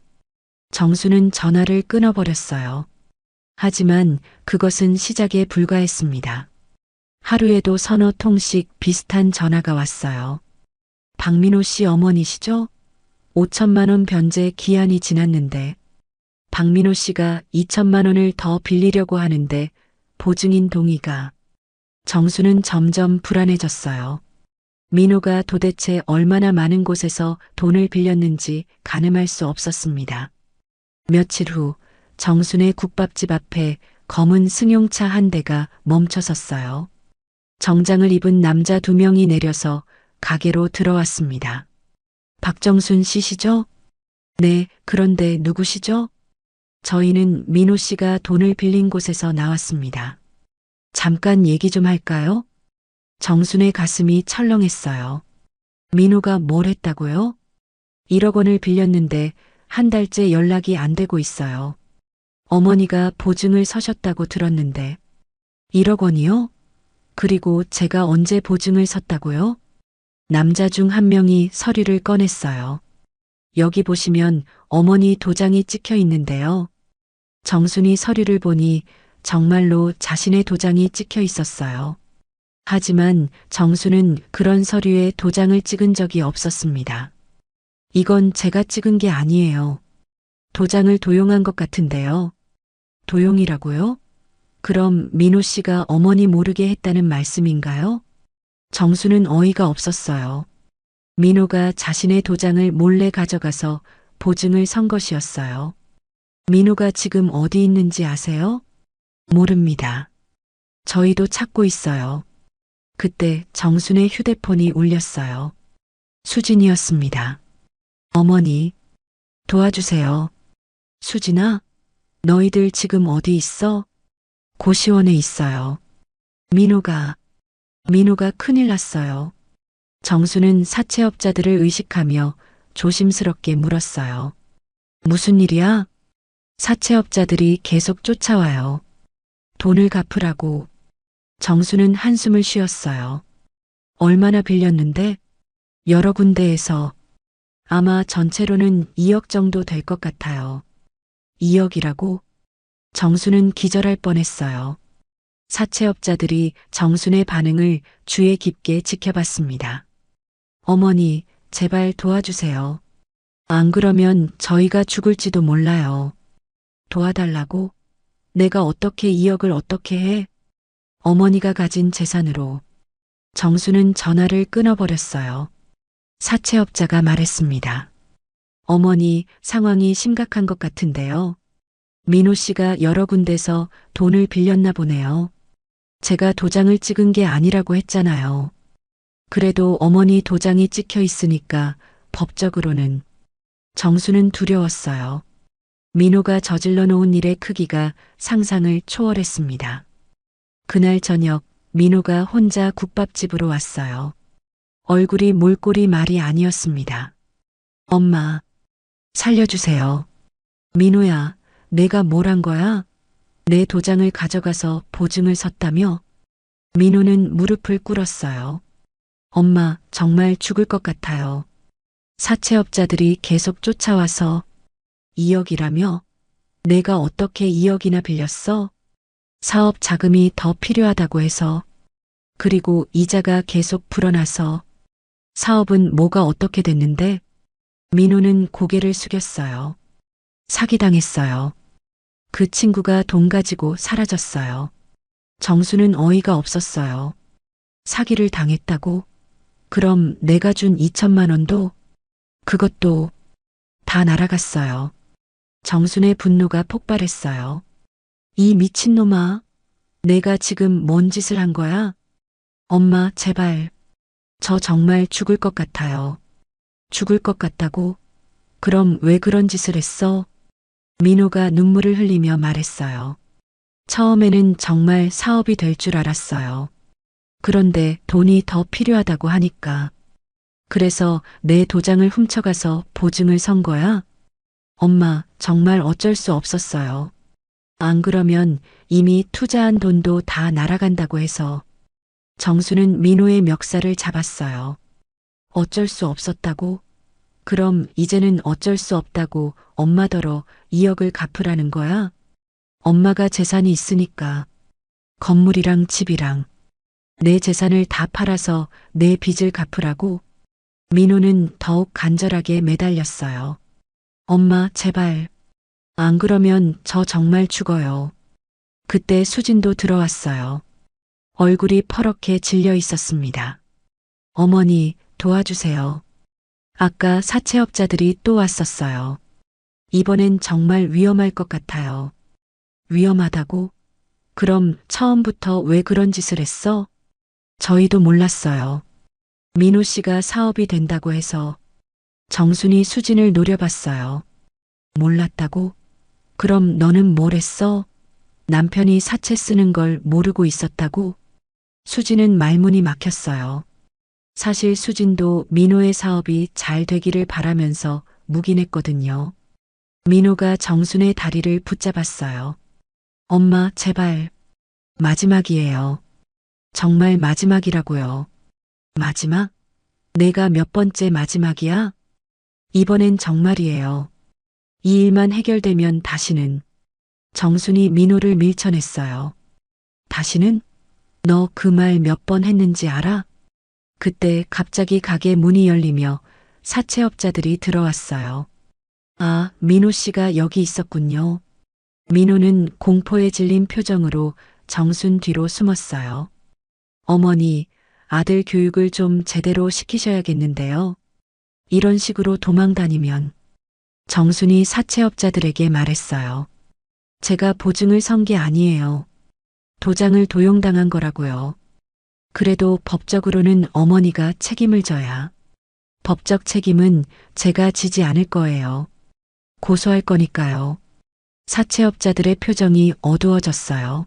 정수는 전화를 끊어버렸어요. 하지만 그것은 시작에 불과했습니다. 하루에도 서너 통씩 비슷한 전화가 왔어요. 박민호 씨 어머니시죠? 5천만 원 변제 기한이 지났는데 박민호 씨가 2천만 원을 더 빌리려고 하는데 보증인 동의가. 정수는 점점 불안해졌어요. 민호가 도대체 얼마나 많은 곳에서 돈을 빌렸는지 가늠할 수 없었습니다. 며칠 후 정순의 국밥집 앞에 검은 승용차 한 대가 멈춰섰어요. 정장을 입은 남자 2명이 내려서 가게로 들어왔습니다. 박정순 씨시죠? 네, 그런데 누구시죠? 저희는 민호 씨가 돈을 빌린 곳에서 나왔습니다. 잠깐 얘기 좀 할까요? 정순의 가슴이 철렁했어요. 민호가 뭘 했다고요? 1억 원을 빌렸는데 한 달째 연락이 안 되고 있어요. 어머니가 보증을 서셨다고 들었는데 1억 원이요? 그리고 제가 언제 보증을 섰다고요? 남자 중 한 명이 서류를 꺼냈어요. 여기 보시면 어머니 도장이 찍혀 있는데요. 정순이 서류를 보니 정말로 자신의 도장이 찍혀 있었어요. 하지만 정수는 그런 서류에 도장을 찍은 적이 없었습니다. 이건 제가 찍은 게 아니에요. 도장을 도용한 것 같은데요. 도용이라고요? 그럼 민호 씨가 어머니 모르게 했다는 말씀인가요? 정수는 어이가 없었어요. 민호가 자신의 도장을 몰래 가져가서 보증을 선 것이었어요. 민호가 지금 어디 있는지 아세요? 모릅니다. 저희도 찾고 있어요. 그때 정순의 휴대폰이 울렸어요. 수진이었습니다. 어머니, 도와주세요. 수진아, 너희들 지금 어디 있어? 고시원에 있어요. 민호가 큰일 났어요. 정수는 사채업자들을 의식하며 조심스럽게 물었어요. 무슨 일이야? 사채업자들이 계속 쫓아와요. 돈을 갚으라고. 정수는 한숨을 쉬었어요. 얼마나 빌렸는데? 여러 군데에서. 아마 전체로는 2억 정도 될 것 같아요. 2억이라고? 정수는 기절할 뻔했어요. 사채업자들이 정순의 반응을 주의 깊게 지켜봤습니다. 어머니, 제발 도와주세요. 안 그러면 저희가 죽을지도 몰라요. 도와달라고? 내가 어떻게 2억을 어떻게 해? 어머니가 가진 재산으로. 정수는 전화를 끊어버렸어요. 사채업자가 말했습니다. 어머니, 상황이 심각한 것 같은데요. 민호 씨가 여러 군데서 돈을 빌렸나 보네요. 제가 도장을 찍은 게 아니라고 했잖아요. 그래도 어머니 도장이 찍혀 있으니까 법적으로는. 정수는 두려웠어요. 민호가 저질러 놓은 일의 크기가 상상을 초월했습니다. 그날 저녁 민호가 혼자 국밥집으로 왔어요. 얼굴이 몰골이 말이 아니었습니다. 엄마, 살려주세요. 민호야, 내가 뭘 한 거야? 내 도장을 가져가서 보증을 섰다며? 민호는 무릎을 꿇었어요. 엄마, 정말 죽을 것 같아요. 사채업자들이 계속 쫓아와서 2억이라며? 내가 어떻게 2억이나 빌렸어? 사업 자금이 더 필요하다고 해서. 그리고 이자가 계속 불어나서. 사업은 뭐가 어떻게 됐는데? 민호는 고개를 숙였어요. 사기당했어요. 그 친구가 돈 가지고 사라졌어요. 정수는 어이가 없었어요. 사기를 당했다고? 그럼 내가 준 2천만 원도? 그것도 다 날아갔어요. 정순의 분노가 폭발했어요. 이 미친놈아, 내가 지금 뭔 짓을 한 거야? 엄마, 제발. 저 정말 죽을 것 같아요. 죽을 것 같다고? 그럼 왜 그런 짓을 했어? 민호가 눈물을 흘리며 말했어요. 처음에는 정말 사업이 될 줄 알았어요. 그런데 돈이 더 필요하다고 하니까. 그래서 내 도장을 훔쳐가서 보증을 선 거야? 엄마, 정말 어쩔 수 없었어요. 안 그러면 이미 투자한 돈도 다 날아간다고 해서. 정수는 민호의 멱살을 잡았어요. 어쩔 수 없었다고? 그럼 이제는 어쩔 수 없다고 엄마더러 2억을 갚으라는 거야? 엄마가 재산이 있으니까. 건물이랑 집이랑. 내 재산을 다 팔아서 내 빚을 갚으라고? 민호는 더욱 간절하게 매달렸어요. 엄마, 제발. 안 그러면 저 정말 죽어요. 그때 수진도 들어왔어요. 얼굴이 퍼렇게 질려 있었습니다. 어머니, 도와주세요. 아까 사채업자들이 또 왔었어요. 이번엔 정말 위험할 것 같아요. 위험하다고? 그럼 처음부터 왜 그런 짓을 했어? 저희도 몰랐어요. 민호 씨가 사업이 된다고 해서. 정순이 수진을 노려봤어요. 몰랐다고? 그럼 너는 뭘 했어? 남편이 사채 쓰는 걸 모르고 있었다고? 수진은 말문이 막혔어요. 사실 수진도 민호의 사업이 잘 되기를 바라면서 묵인했거든요. 민호가 정순의 다리를 붙잡았어요. 엄마, 제발. 마지막이에요. 정말 마지막이라고요. 마지막? 내가 몇 번째 마지막이야? 이번엔 정말이에요. 이 일만 해결되면 다시는. 정순이 민호를 밀쳐냈어요. 다시는? 너 그 말 몇 번 했는지 알아? 그때 갑자기 가게 문이 열리며 사채업자들이 들어왔어요. 아, 민호 씨가 여기 있었군요. 민호는 공포에 질린 표정으로 정순 뒤로 숨었어요. 어머니, 아들 교육을 좀 제대로 시키셔야겠는데요. 이런 식으로 도망 다니면 정순이 사채업자들에게 말했어요. 제가 보증을 선 게 아니에요. 도장을 도용당한 거라고요. 그래도 법적으로는 어머니가 책임을 져야. 법적 책임은 제가 지지 않을 거예요. 고소할 거니까요. 사채업자들의 표정이 어두워졌어요.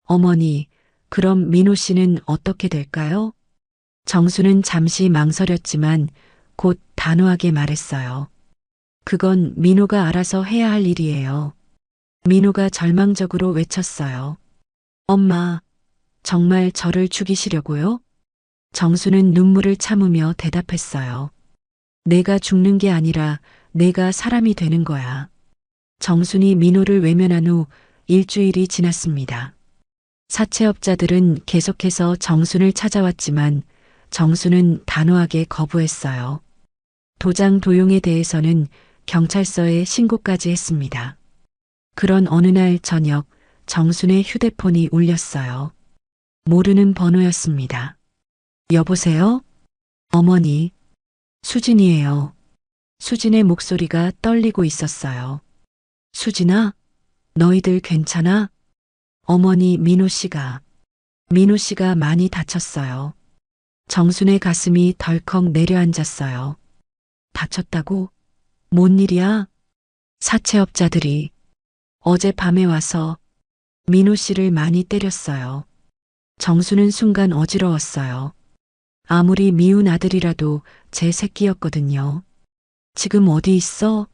어머니, 그럼 민호 씨는 어떻게 될까요? 정수는 잠시 망설였지만 곧 단호하게 말했어요. 그건 민호가 알아서 해야 할 일이에요. 민호가 절망적으로 외쳤어요. 엄마, 정말 저를 죽이시려고요? 정수는 눈물을 참으며 대답했어요. 내가 죽는 게 아니라 내가 사람이 되는 거야. 정순이 민호를 외면한 후 일주일이 지났습니다. 사채업자들은 계속해서 정순을 찾아왔지만 정순은 단호하게 거부했어요. 도장 도용에 대해서는 경찰서에 신고까지 했습니다. 그런 어느 날 저녁 정순의 휴대폰이 울렸어요. 모르는 번호였습니다. 여보세요? 어머니. 수진이에요. 수진의 목소리가 떨리고 있었어요. 수진아, 너희들 괜찮아? 어머니 민호 씨가 많이 다쳤어요. 정순의 가슴이 덜컥 내려앉았어요. 다쳤다고? 뭔 일이야? 사채업자들이 어젯밤에 와서 민호 씨를 많이 때렸어요. 정수는 순간 어지러웠어요. 아무리 미운 아들이라도 제 새끼였거든요. 지금 어디 있어?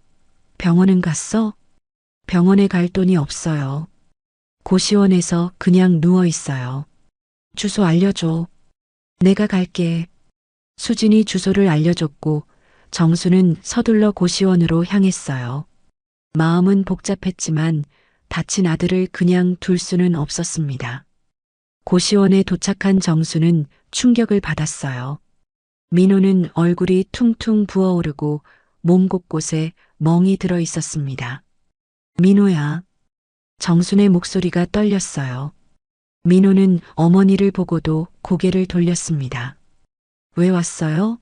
병원은 갔어? 병원에 갈 돈이 없어요. 고시원에서 그냥 누워 있어요. 주소 알려줘. 내가 갈게. 수진이 주소를 알려줬고 정수는 서둘러 고시원으로 향했어요. 마음은 복잡했지만 다친 아들을 그냥 둘 수는 없었습니다. 고시원에 도착한 정수는 충격을 받았어요. 민호는 얼굴이 퉁퉁 부어오르고 몸 곳곳에 멍이 들어 있었습니다. 민호야. 정순의 목소리가 떨렸어요. 민호는 어머니를 보고도 고개를 돌렸습니다. 왜 왔어요?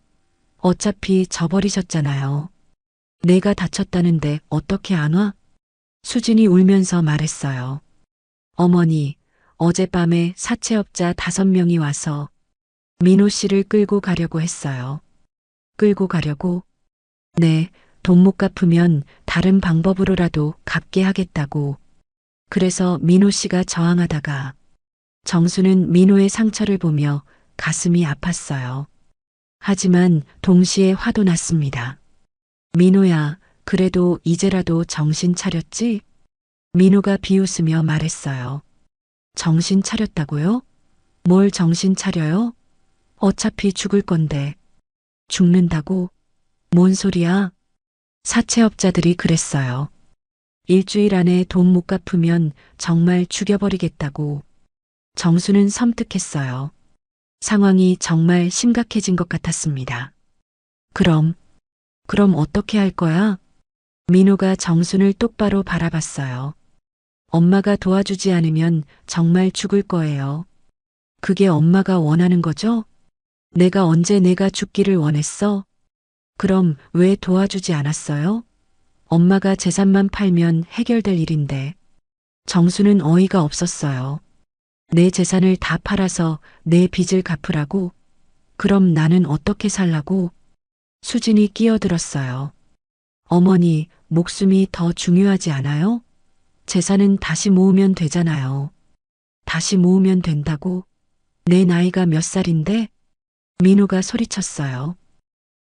어차피 져버리셨잖아요. 내가 다쳤다는데 어떻게 안 와? 수진이 울면서 말했어요. 어머니, 어젯밤에 사채업자 5명이 와서 민호 씨를 끌고 가려고 했어요. 끌고 가려고? 네, 돈 못 갚으면 다른 방법으로라도 갚게 하겠다고. 그래서 민호 씨가 저항하다가 정수는 민호의 상처를 보며 가슴이 아팠어요. 하지만 동시에 화도 났습니다. 민호야, 그래도 이제라도 정신 차렸지? 민호가 비웃으며 말했어요. 정신 차렸다고요? 뭘 정신 차려요? 어차피 죽을 건데. 죽는다고? 뭔 소리야? 사채업자들이 그랬어요. 일주일 안에 돈 못 갚으면 정말 죽여버리겠다고. 정수는 섬뜩했어요. 상황이 정말 심각해진 것 같았습니다. 그럼 어떻게 할 거야? 민호가 정순을 똑바로 바라봤어요. 엄마가 도와주지 않으면 정말 죽을 거예요. 그게 엄마가 원하는 거죠? 내가 언제 내가 죽기를 원했어? 그럼 왜 도와주지 않았어요? 엄마가 재산만 팔면 해결될 일인데. 정수는 어이가 없었어요. 내 재산을 다 팔아서 내 빚을 갚으라고? 그럼 나는 어떻게 살라고? 수진이 끼어들었어요. 어머니, 목숨이 더 중요하지 않아요? 재산은 다시 모으면 되잖아요. 다시 모으면 된다고? 내 나이가 몇 살인데? 민호가 소리쳤어요.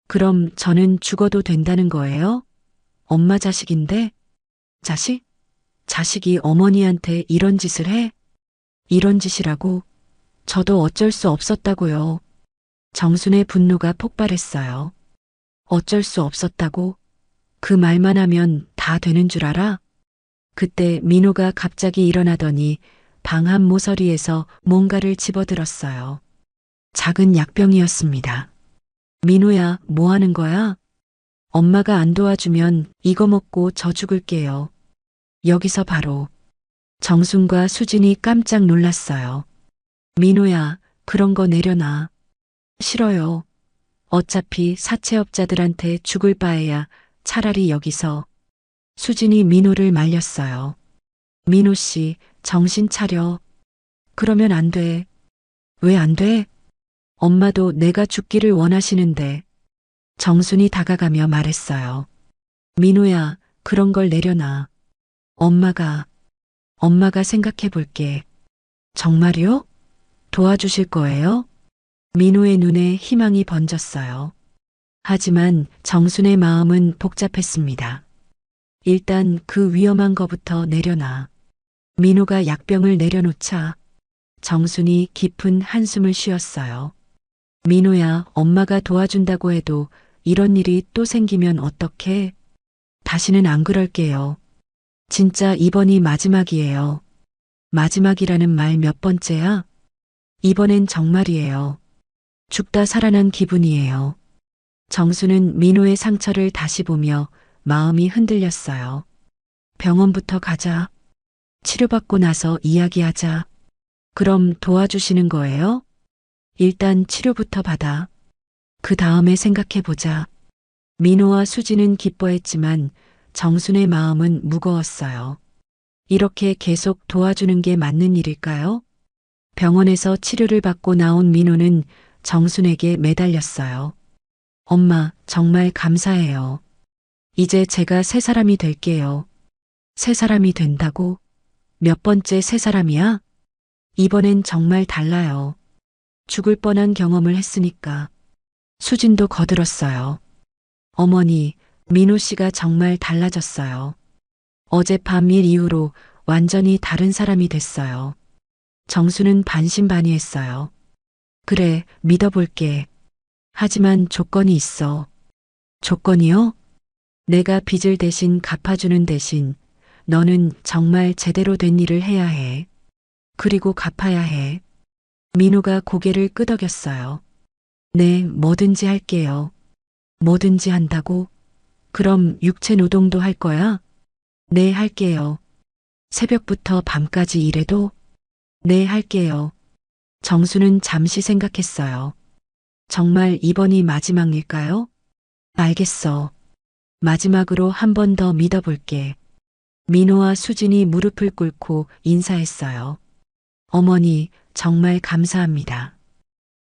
그럼 저는 죽어도 된다는 거예요? 엄마 자식인데? 자식? 자식이 어머니한테 이런 짓을 해? 이런 짓이라고? 저도 어쩔 수 없었다고요. 정순의 분노가 폭발했어요. 어쩔 수 없었다고? 그 말만 하면 다 되는 줄 알아? 그때 민호가 갑자기 일어나더니 방 한 모서리에서 뭔가를 집어들었어요. 작은 약병이었습니다. 민호야, 뭐 하는 거야? 엄마가 안 도와주면 이거 먹고 저 죽을게요. 여기서 바로 정순과 수진이 깜짝 놀랐어요. 민호야, 그런 거 내려놔. 싫어요. 어차피 사채업자들한테 죽을 바에야 차라리 여기서. 수진이 민호를 말렸어요. 민호 씨, 정신 차려. 그러면 안 돼. 왜 안 돼? 엄마도 내가 죽기를 원하시는데. 정순이 다가가며 말했어요. 민호야, 그런 걸 내려놔. 엄마가 생각해 볼게. 정말요? 도와주실 거예요? 민호의 눈에 희망이 번졌어요. 하지만 정순의 마음은 복잡했습니다. 일단 그 위험한 거부터 내려놔. 민호가 약병을 내려놓자 정순이 깊은 한숨을 쉬었어요. 민호야, 엄마가 도와준다고 해도 이런 일이 또 생기면 어떡해? 다시는 안 그럴게요. 진짜 이번이 마지막이에요. 마지막이라는 말 몇 번째야? 이번엔 정말이에요. 죽다 살아난 기분이에요. 정수는 민호의 상처를 다시 보며 마음이 흔들렸어요. 병원부터 가자. 치료받고 나서 이야기하자. 그럼 도와주시는 거예요? 일단 치료부터 받아. 그 다음에 생각해보자. 민호와 수지는 기뻐했지만 정순의 마음은 무거웠어요. 이렇게 계속 도와주는 게 맞는 일일까요? 병원에서 치료를 받고 나온 민호는 정순에게 매달렸어요. 엄마, 정말 감사해요. 이제 제가 새 사람이 될게요. 새 사람이 된다고? 몇 번째 새 사람이야? 이번엔 정말 달라요. 죽을 뻔한 경험을 했으니까. 수진도 거들었어요. 어머니, 민호 씨가 정말 달라졌어요. 어젯밤 일 이후로 완전히 다른 사람이 됐어요. 정수는 반신반의했어요. 그래, 믿어볼게. 하지만 조건이 있어. 조건이요? 내가 빚을 대신 갚아주는 대신 너는 정말 제대로 된 일을 해야 해. 그리고 갚아야 해. 민호가 고개를 끄덕였어요. 네, 뭐든지 할게요. 뭐든지 한다고? 그럼 육체 노동도 할 거야? 네, 할게요. 새벽부터 밤까지 일해도? 네, 할게요. 정수는 잠시 생각했어요. 정말 이번이 마지막일까요? 알겠어. 마지막으로 한 번 더 믿어볼게. 민호와 수진이 무릎을 꿇고 인사했어요. 어머니, 정말 감사합니다.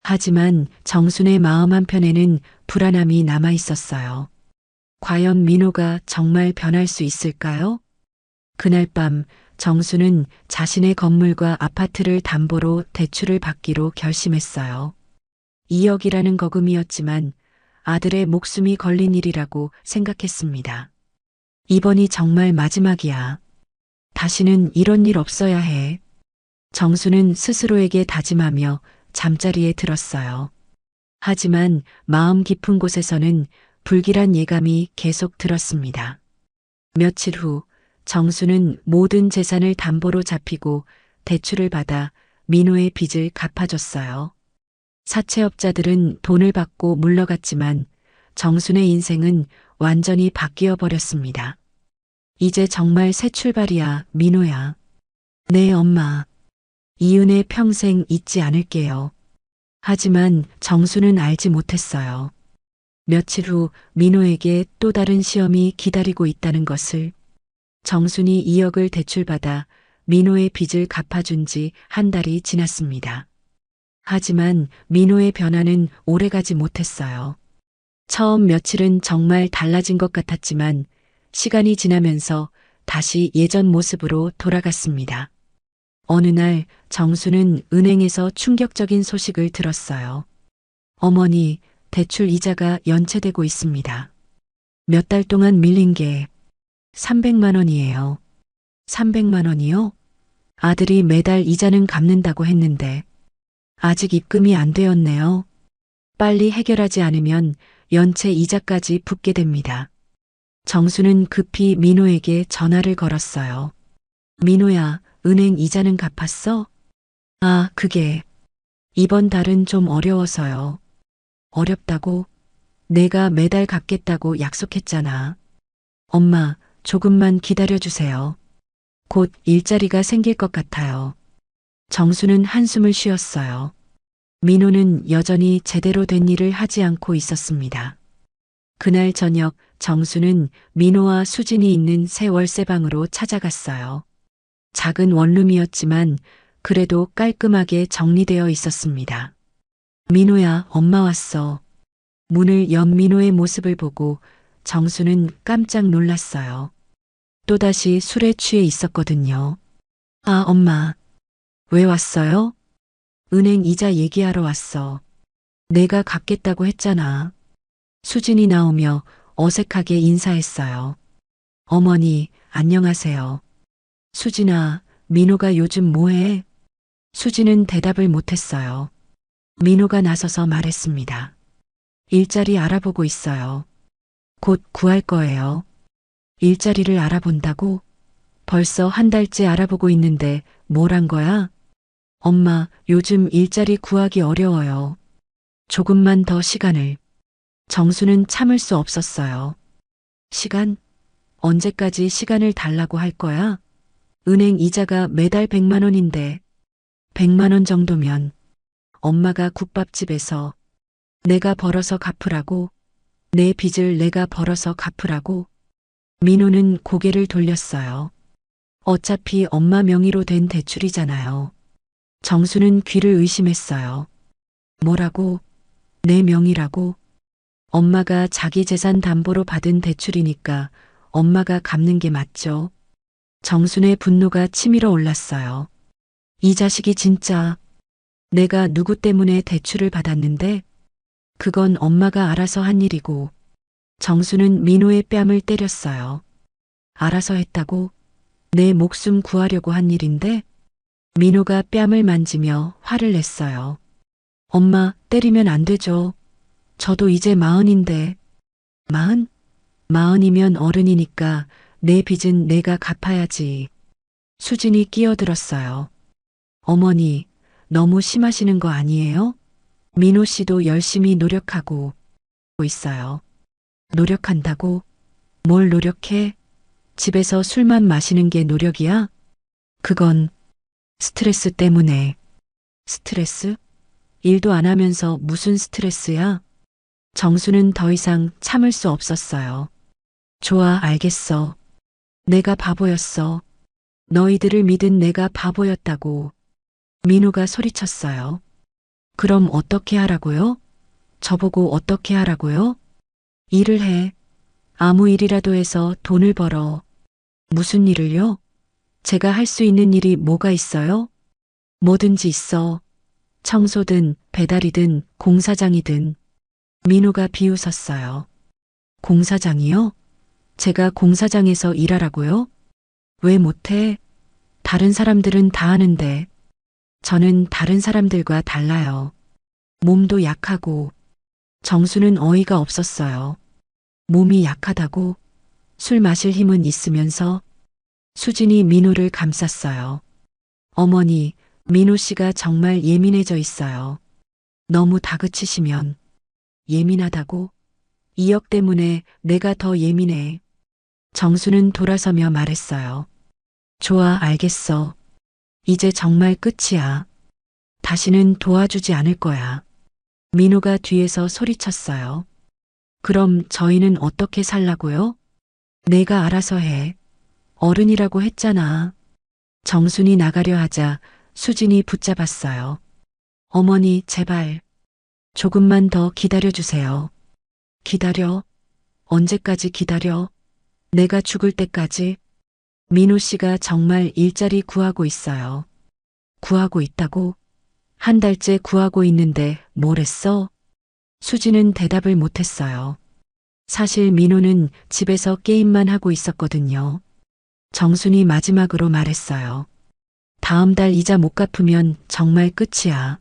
하지만 정순의 마음 한편에는 불안함이 남아 있었어요. 과연 민호가 정말 변할 수 있을까요? 그날 밤 정수는 자신의 건물과 아파트를 담보로 대출을 받기로 결심했어요. 2억이라는 거금이었지만 아들의 목숨이 걸린 일이라고 생각했습니다. 이번이 정말 마지막이야. 다시는 이런 일 없어야 해. 정수는 스스로에게 다짐하며 잠자리에 들었어요. 하지만 마음 깊은 곳에서는 불길한 예감이 계속 들었습니다. 며칠 후 정수는 모든 재산을 담보로 잡히고 대출을 받아 민호의 빚을 갚아줬어요. 사채업자들은 돈을 받고 물러갔지만 정순의 인생은 완전히 바뀌어 버렸습니다. 이제 정말 새 출발이야, 민호야. 네, 엄마. 이 은혜 평생 잊지 않을게요. 하지만 정수는 알지 못했어요. 며칠 후 민호에게 또 다른 시험이 기다리고 있다는 것을. 정순이 2억을 대출받아 민호의 빚을 갚아준 지 한 달이 지났습니다. 하지만 민호의 변화는 오래가지 못했어요. 처음 며칠은 정말 달라진 것 같았지만 시간이 지나면서 다시 예전 모습으로 돌아갔습니다. 어느 날 정수는 은행에서 충격적인 소식을 들었어요. 어머니, 대출 이자가 연체되고 있습니다. 몇 달 동안 밀린 게 300만 원이에요. 300만 원이요? 아들이 매달 이자는 갚는다고 했는데 아직 입금이 안 되었네요. 빨리 해결하지 않으면 연체 이자까지 붙게 됩니다. 정수는 급히 민호에게 전화를 걸었어요. 민호야, 은행 이자는 갚았어? 아, 그게 이번 달은 좀 어려워서요. 어렵다고? 내가 매달 갚겠다고 약속했잖아. 엄마, 조금만 기다려주세요. 곧 일자리가 생길 것 같아요. 정수는 한숨을 쉬었어요. 민호는 여전히 제대로 된 일을 하지 않고 있었습니다. 그날 저녁 정수는 민호와 수진이 있는 새 월세방으로 찾아갔어요. 작은 원룸이었지만 그래도 깔끔하게 정리되어 있었습니다. 민호야, 엄마 왔어. 문을 연 민호의 모습을 보고 정수는 깜짝 놀랐어요. 또다시 술에 취해 있었거든요. 아, 엄마. 왜 왔어요? 은행 이자 얘기하러 왔어. 내가 갚겠다고 했잖아. 수진이 나오며 어색하게 인사했어요. 어머니, 안녕하세요. 수진아, 민호가 요즘 뭐해? 수진은 대답을 못했어요. 민호가 나서서 말했습니다. 일자리 알아보고 있어요. 곧 구할 거예요. 일자리를 알아본다고? 벌써 한 달째 알아보고 있는데 뭘 한 거야? 엄마, 요즘 일자리 구하기 어려워요. 조금만 더 시간을. 정수는 참을 수 없었어요. 시간? 언제까지 시간을 달라고 할 거야? 은행 이자가 매달 100만 원인데 100만 원 정도면 엄마가 국밥집에서 내가 벌어서 갚으라고, 내 빚을 내가 벌어서 갚으라고. 민호는 고개를 돌렸어요. 어차피 엄마 명의로 된 대출이잖아요. 정수는 귀를 의심했어요. 뭐라고? 내 명의라고? 엄마가 자기 재산 담보로 받은 대출이니까 엄마가 갚는 게 맞죠. 정순의 분노가 치밀어 올랐어요. 이 자식이 진짜 내가 누구 때문에 대출을 받았는데 그건 엄마가 알아서 한 일이고. 정수는 민호의 뺨을 때렸어요. 알아서 했다고? 내 목숨 구하려고 한 일인데? 민호가 뺨을 만지며 화를 냈어요. 엄마, 때리면 안 되죠. 저도 이제 40인데. 40? 40이면 어른이니까 내 빚은 내가 갚아야지. 수진이 끼어들었어요. 어머니, 너무 심하시는 거 아니에요? 민호 씨도 열심히 노력하고 있어요. 노력한다고? 뭘 노력해? 집에서 술만 마시는 게 노력이야? 그건 스트레스 때문에. 스트레스? 일도 안 하면서 무슨 스트레스야? 정수는 더 이상 참을 수 없었어요. 좋아, 알겠어. 내가 바보였어. 너희들을 믿은 내가 바보였다고. 민호가 소리쳤어요. 그럼 어떻게 하라고요? 저보고 어떻게 하라고요? 일을 해. 아무 일이라도 해서 돈을 벌어. 무슨 일을요? 제가 할 수 있는 일이 뭐가 있어요? 뭐든지 있어. 청소든 배달이든 공사장이든. 민호가 비웃었어요. 공사장이요? 제가 공사장에서 일하라고요? 왜 못해? 다른 사람들은 다 하는데. 저는 다른 사람들과 달라요. 몸도 약하고. 정수는 어이가 없었어요. 몸이 약하다고? 술 마실 힘은 있으면서. 수진이 민호를 감쌌어요. 어머니, 민호 씨가 정말 예민해져 있어요. 너무 다그치시면. 예민하다고? 2억 때문에 내가 더 예민해. 정수는 돌아서며 말했어요. 좋아, 알겠어. 이제 정말 끝이야. 다시는 도와주지 않을 거야. 민호가 뒤에서 소리쳤어요. 그럼 저희는 어떻게 살라고요? 내가 알아서 해. 어른이라고 했잖아. 정순이 나가려 하자 수진이 붙잡았어요. 어머니, 제발. 조금만 더 기다려주세요. 기다려? 언제까지 기다려? 내가 죽을 때까지? 민호 씨가 정말 일자리 구하고 있어요. 구하고 있다고? 한 달째 구하고 있는데 뭘 했어? 수지는 대답을 못했어요. 사실 민호는 집에서 게임만 하고 있었거든요. 정순이 마지막으로 말했어요. 다음 달 이자 못 갚으면 정말 끝이야.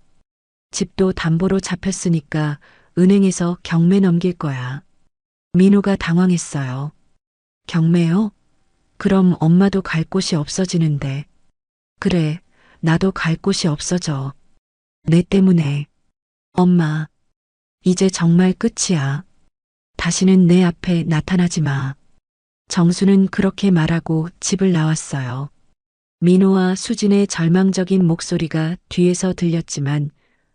집도 담보로 잡혔으니까 은행에서 경매 넘길 거야. 민호가 당황했어요. 경매요? 그럼 엄마도 갈 곳이 없어지는데. 그래, 나도 갈 곳이 없어져. 내 때문에. 엄마, 이제 정말 끝이야. 다시는 내 앞에 나타나지 마. 정수는 그렇게 말하고 집을 나왔어요. 민호와 수진의 절망적인 목소리가 뒤에서 들렸지만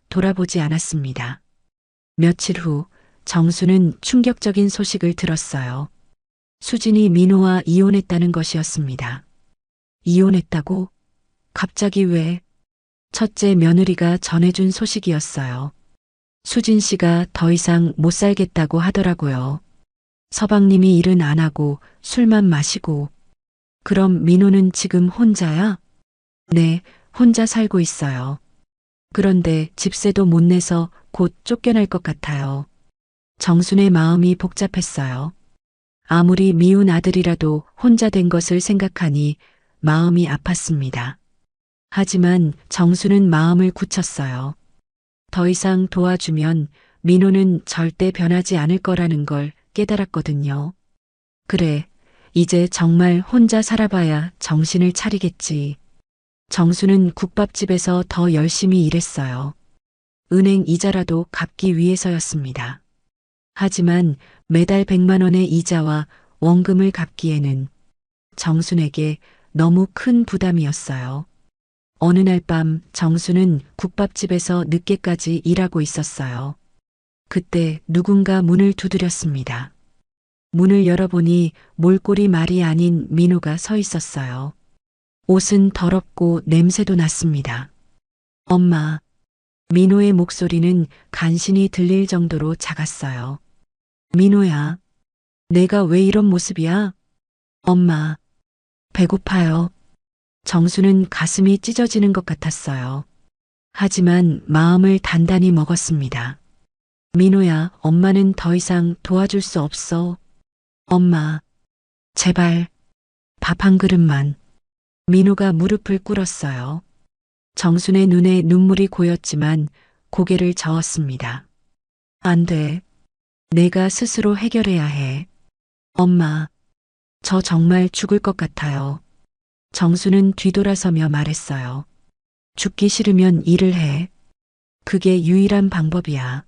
돌아보지 않았습니다. 며칠 후 정수는 충격적인 소식을 들었어요. 수진이 민호와 이혼했다는 것이었습니다. 이혼했다고? 갑자기 왜? 첫째 며느리가 전해준 소식이었어요. 수진 씨가 더 이상 못 살겠다고 하더라고요. 서방님이 일은 안 하고 술만 마시고. 그럼 민호는 지금 혼자야? 네, 혼자 살고 있어요. 그런데 집세도 못 내서 곧 쫓겨날 것 같아요. 정순의 마음이 복잡했어요. 아무리 미운 아들이라도 혼자 된 것을 생각하니 마음이 아팠습니다. 하지만 정수는 마음을 굳혔어요. 더 이상 도와주면 민호는 절대 변하지 않을 거라는 걸 깨달았거든요. 그래, 이제 정말 혼자 살아봐야 정신을 차리겠지. 정수는 국밥집에서 더 열심히 일했어요. 은행 이자라도 갚기 위해서였습니다. 하지만 매달 100만 원의 이자와 원금을 갚기에는 정순에게 너무 큰 부담이었어요. 어느 날 밤 정수는 국밥집에서 늦게까지 일하고 있었어요. 그때 누군가 문을 두드렸습니다. 문을 열어보니 몰골이 말이 아닌 민호가 서 있었어요. 옷은 더럽고 냄새도 났습니다. 엄마. 민호의 목소리는 간신히 들릴 정도로 작았어요. 민호야. 내가 왜 이런 모습이야? 엄마. 배고파요. 정수는 가슴이 찢어지는 것 같았어요. 하지만 마음을 단단히 먹었습니다. 민호야, 엄마는 더 이상 도와줄 수 없어. 엄마. 제발. 밥 한 그릇만. 민호가 무릎을 꿇었어요. 정순의 눈에 눈물이 고였지만 고개를 저었습니다. 안 돼. 내가 스스로 해결해야 해. 엄마. 저 정말 죽을 것 같아요. 정수는 뒤돌아서며 말했어요. 죽기 싫으면 일을 해. 그게 유일한 방법이야.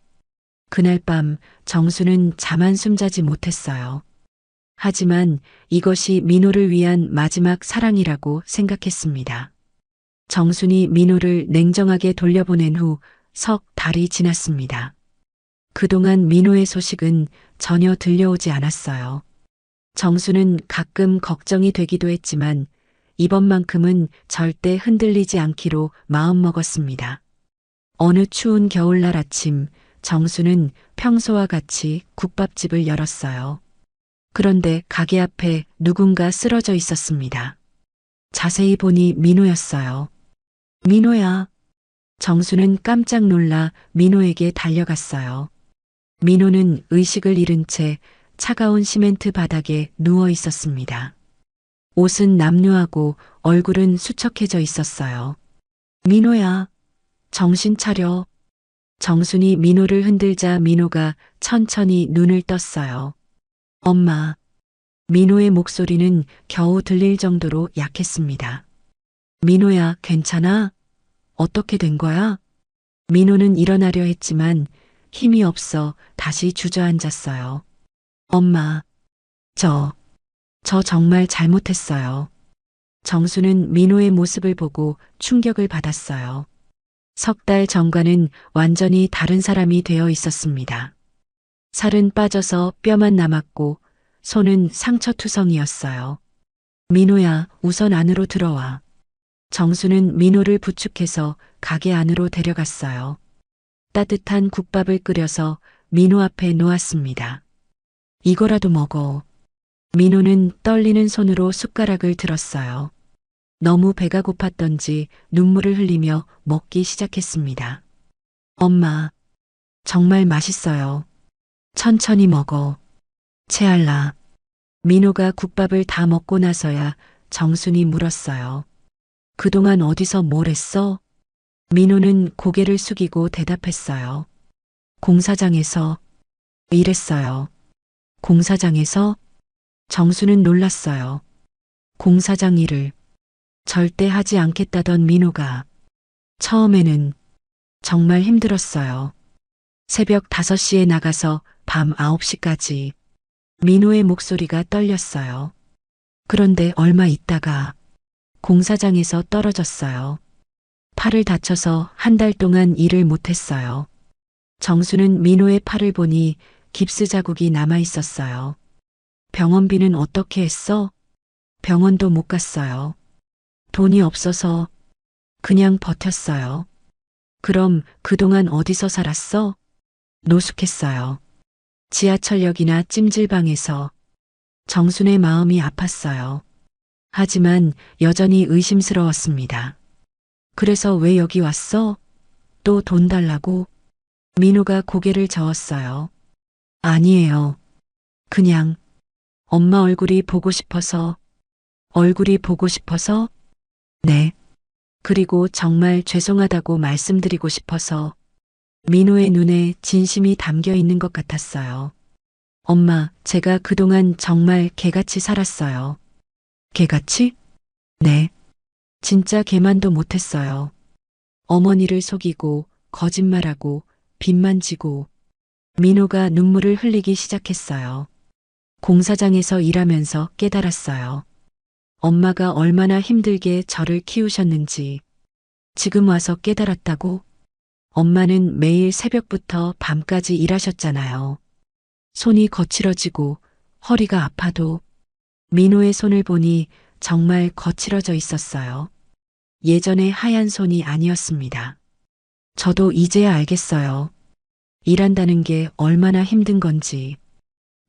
그날 밤 정수는 잠 한숨 자지 못했어요. 하지만 이것이 민호를 위한 마지막 사랑이라고 생각했습니다. 정순이 민호를 냉정하게 돌려보낸 후 석 달이 지났습니다. 그동안 민호의 소식은 전혀 들려오지 않았어요. 정수는 가끔 걱정이 되기도 했지만 이번만큼은 절대 흔들리지 않기로 마음먹었습니다. 어느 추운 겨울날 아침 정수는 평소와 같이 국밥집을 열었어요. 그런데 가게 앞에 누군가 쓰러져 있었습니다. 자세히 보니 민호였어요. 민호야. 정수는 깜짝 놀라 민호에게 달려갔어요. 민호는 의식을 잃은 채 차가운 시멘트 바닥에 누워 있었습니다. 옷은 남루하고 얼굴은 수척해져 있었어요. 민호야. 정신 차려. 정순이 민호를 흔들자 민호가 천천히 눈을 떴어요. 엄마. 민호의 목소리는 겨우 들릴 정도로 약했습니다. 민호야, 괜찮아? 어떻게 된 거야? 민호는 일어나려 했지만 힘이 없어 다시 주저앉았어요. 엄마. 저 정말 잘못했어요. 정수는 민호의 모습을 보고 충격을 받았어요. 석 달 전과는 완전히 다른 사람이 되어 있었습니다. 살은 빠져서 뼈만 남았고 손은 상처투성이었어요. 민호야, 우선 안으로 들어와. 정수는 민호를 부축해서 가게 안으로 데려갔어요. 따뜻한 국밥을 끓여서 민호 앞에 놓았습니다. 이거라도 먹어. 민호는 떨리는 손으로 숟가락을 들었어요. 너무 배가 고팠던지 눈물을 흘리며 먹기 시작했습니다. 엄마, 정말 맛있어요. 천천히 먹어. 채알라. 민호가 국밥을 다 먹고 나서야 정순이 물었어요. 그동안 어디서 뭘 했어? 민호는 고개를 숙이고 대답했어요. 공사장에서 일했어요. 공사장에서? 정수는 놀랐어요. 공사장 일을. 절대 하지 않겠다던 민호가 처음에는 정말 힘들었어요. 새벽 5시에 나가서 밤 9시까지 민호의 목소리가 떨렸어요. 그런데 얼마 있다가 공사장에서 떨어졌어요. 팔을 다쳐서 한 달 동안 일을 못했어요. 정수는 민호의 팔을 보니 깁스 자국이 남아 있었어요. 병원비는 어떻게 했어? 병원도 못 갔어요. 돈이 없어서 그냥 버텼어요. 그럼 그동안 어디서 살았어? 노숙했어요. 지하철역이나 찜질방에서. 정순의 마음이 아팠어요. 하지만 여전히 의심스러웠습니다. 그래서 왜 여기 왔어? 또 돈 달라고? 민호가 고개를 저었어요. 아니에요. 그냥 엄마 얼굴이 보고 싶어서. 얼굴이 보고 싶어서? 네. 그리고 정말 죄송하다고 말씀드리고 싶어서. 민호의 눈에 진심이 담겨 있는 것 같았어요. 엄마, 제가 그동안 정말 개같이 살았어요. 개같이? 네. 진짜 개만도 못했어요. 어머니를 속이고, 거짓말하고, 빚만 지고. 민호가 눈물을 흘리기 시작했어요. 공사장에서 일하면서 깨달았어요. 엄마가 얼마나 힘들게 저를 키우셨는지. 지금 와서 깨달았다고? 엄마는 매일 새벽부터 밤까지 일하셨잖아요. 손이 거칠어지고 허리가 아파도. 민호의 손을 보니 정말 거칠어져 있었어요. 예전의 하얀 손이 아니었습니다. 저도 이제야 알겠어요. 일한다는 게 얼마나 힘든 건지.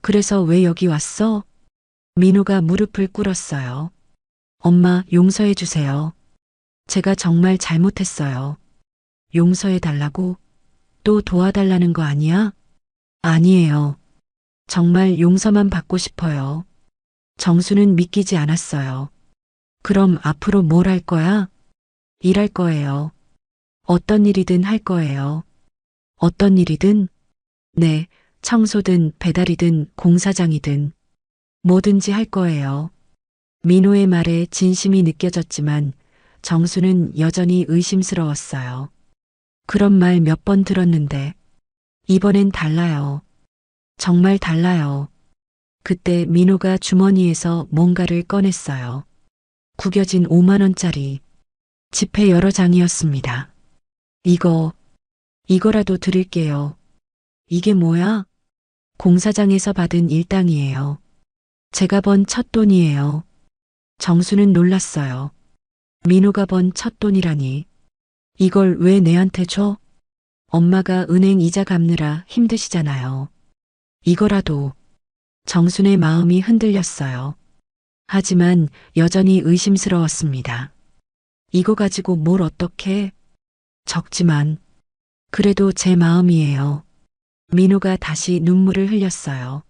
그래서 왜 여기 왔어? 민호가 무릎을 꿇었어요. 엄마, 용서해 주세요. 제가 정말 잘못했어요. 용서해 달라고? 또 도와달라는 거 아니야? 아니에요. 정말 용서만 받고 싶어요. 정수는 믿기지 않았어요. 그럼 앞으로 뭘 할 거야? 일할 거예요. 어떤 일이든 할 거예요. 어떤 일이든? 네, 청소든 배달이든 공사장이든 뭐든지 할 거예요. 민호의 말에 진심이 느껴졌지만 정수는 여전히 의심스러웠어요. 그런 말 몇 번 들었는데 이번엔 달라요. 정말 달라요. 그때 민호가 주머니에서 뭔가를 꺼냈어요. 구겨진 5만 원짜리 지폐 여러 장이었습니다. 이거라도 드릴게요. 이게 뭐야? 공사장에서 받은 일당이에요. 제가 번 첫돈이에요. 정수는 놀랐어요. 민호가 번 첫돈이라니. 이걸 왜 내한테 줘? 엄마가 은행 이자 갚느라 힘드시잖아요. 이거라도. 정순의 마음이 흔들렸어요. 하지만 여전히 의심스러웠습니다. 이거 가지고 뭘 어떻게? 적지만 그래도 제 마음이에요. 민호가 다시 눈물을 흘렸어요.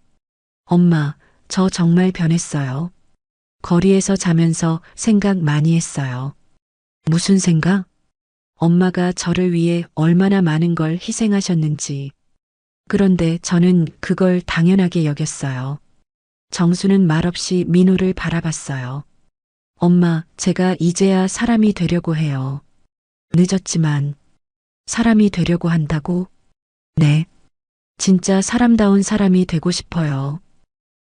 엄마, 저 정말 변했어요. 거리에서 자면서 생각 많이 했어요. 무슨 생각? 엄마가 저를 위해 얼마나 많은 걸 희생하셨는지. 그런데 저는 그걸 당연하게 여겼어요. 정수는 말없이 민호를 바라봤어요. 엄마, 제가 이제야 사람이 되려고 해요. 늦었지만 사람이 되려고 한다고? 네. 진짜 사람다운 사람이 되고 싶어요.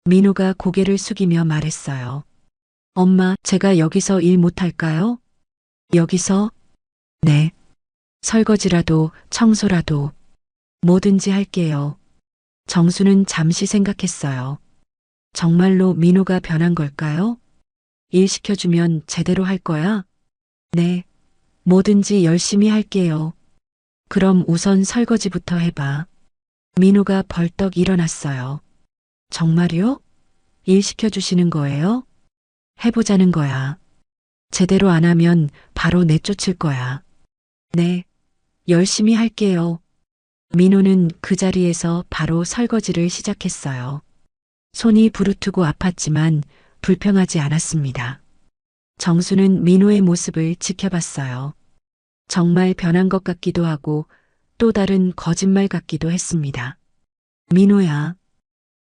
민호가 고개를 숙이며 말했어요. 엄마, 제가 여기서 일 못할까요? 여기서? 네. 설거지라도 청소라도 뭐든지 할게요. 정수는 잠시 생각했어요. 정말로 민호가 변한 걸까요? 일 시켜주면 제대로 할 거야? 네. 뭐든지 열심히 할게요. 그럼 우선 설거지부터 해봐. 민호가 벌떡 일어났어요. 정말요? 일 시켜주시는 거예요? 해보자는 거야. 제대로 안 하면 바로 내쫓을 거야. 네. 열심히 할게요. 민호는 그 자리에서 바로 설거지를 시작했어요. 손이 부르트고 아팠지만 불평하지 않았습니다. 정수는 민호의 모습을 지켜봤어요. 정말 변한 것 같기도 하고 또 다른 거짓말 같기도 했습니다. 민호야.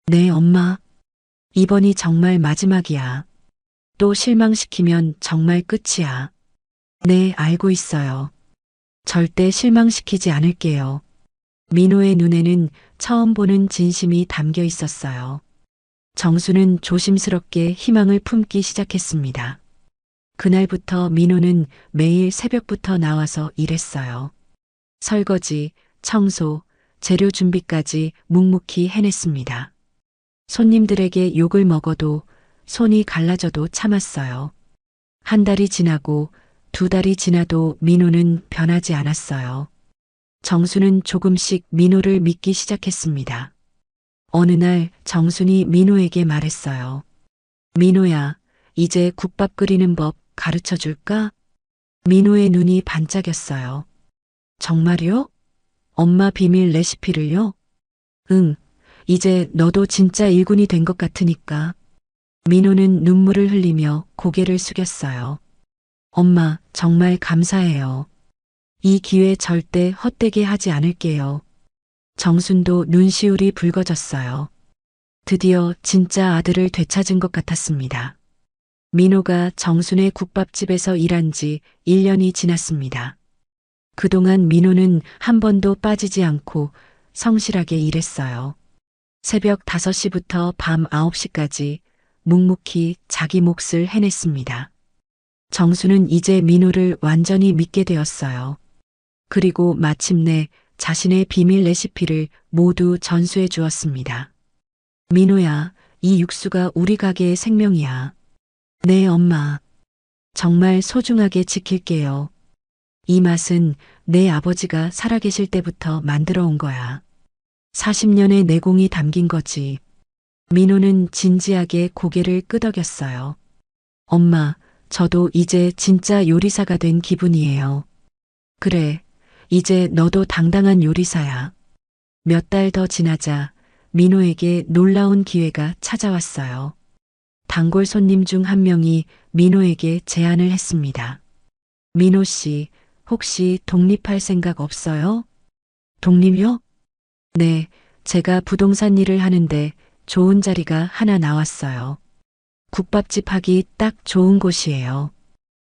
네, 엄마. 이번이 정말 마지막이야. 또 실망시키면 정말 끝이야. 네, 알고 있어요. 절대 실망시키지 않을게요. 민호의 눈에는 처음 보는 진심이 담겨 있었어요. 정수는 조심스럽게 희망을 품기 시작했습니다. 그날부터 민호는 매일 새벽부터 나와서 일했어요. 설거지, 청소, 재료 준비까지 묵묵히 해냈습니다. 손님들에게 욕을 먹어도 손이 갈라져도 참았어요. 한 달이 지나고 두 달이 지나도 민호는 변하지 않았어요. 정수는 조금씩 민호를 믿기 시작했습니다. 어느 날 정순이 민호에게 말했어요. 민호야, 이제 국밥 끓이는 법 가르쳐 줄까? 민호의 눈이 반짝였어요. 정말요? 엄마 비밀 레시피를요? 응, 이제 너도 진짜 일군이 된 것 같으니까. 민호는 눈물을 흘리며 고개를 숙였어요. 엄마, 정말 감사해요. 이 기회 절대 헛되게 하지 않을게요. 정순도 눈시울이 붉어졌어요. 드디어 진짜 아들을 되찾은 것 같았습니다. 민호가 정순의 국밥집에서 일한 지 1년이 지났습니다. 그동안 민호는 한 번도 빠지지 않고 성실하게 일했어요. 새벽 5시부터 밤 9시까지 묵묵히 자기 몫을 해냈습니다. 정수는 이제 민호를 완전히 믿게 되었어요. 그리고 마침내 자신의 비밀 레시피를 모두 전수해 주었습니다. 민호야, 이 육수가 우리 가게의 생명이야. 네, 엄마. 정말 소중하게 지킬게요. 이 맛은 내 아버지가 살아계실 때부터 만들어 온 거야. 40년의 내공이 담긴 거지. 민호는 진지하게 고개를 끄덕였어요. 엄마, 저도 이제 진짜 요리사가 된 기분이에요. 그래, 이제 너도 당당한 요리사야. 몇 달 더 지나자 민호에게 놀라운 기회가 찾아왔어요. 단골 손님 중 한 명이 민호에게 제안을 했습니다. 민호 씨, 혹시 독립할 생각 없어요? 독립요? 네, 제가 부동산 일을 하는데 좋은 자리가 하나 나왔어요. 국밥집 하기 딱 좋은 곳이에요.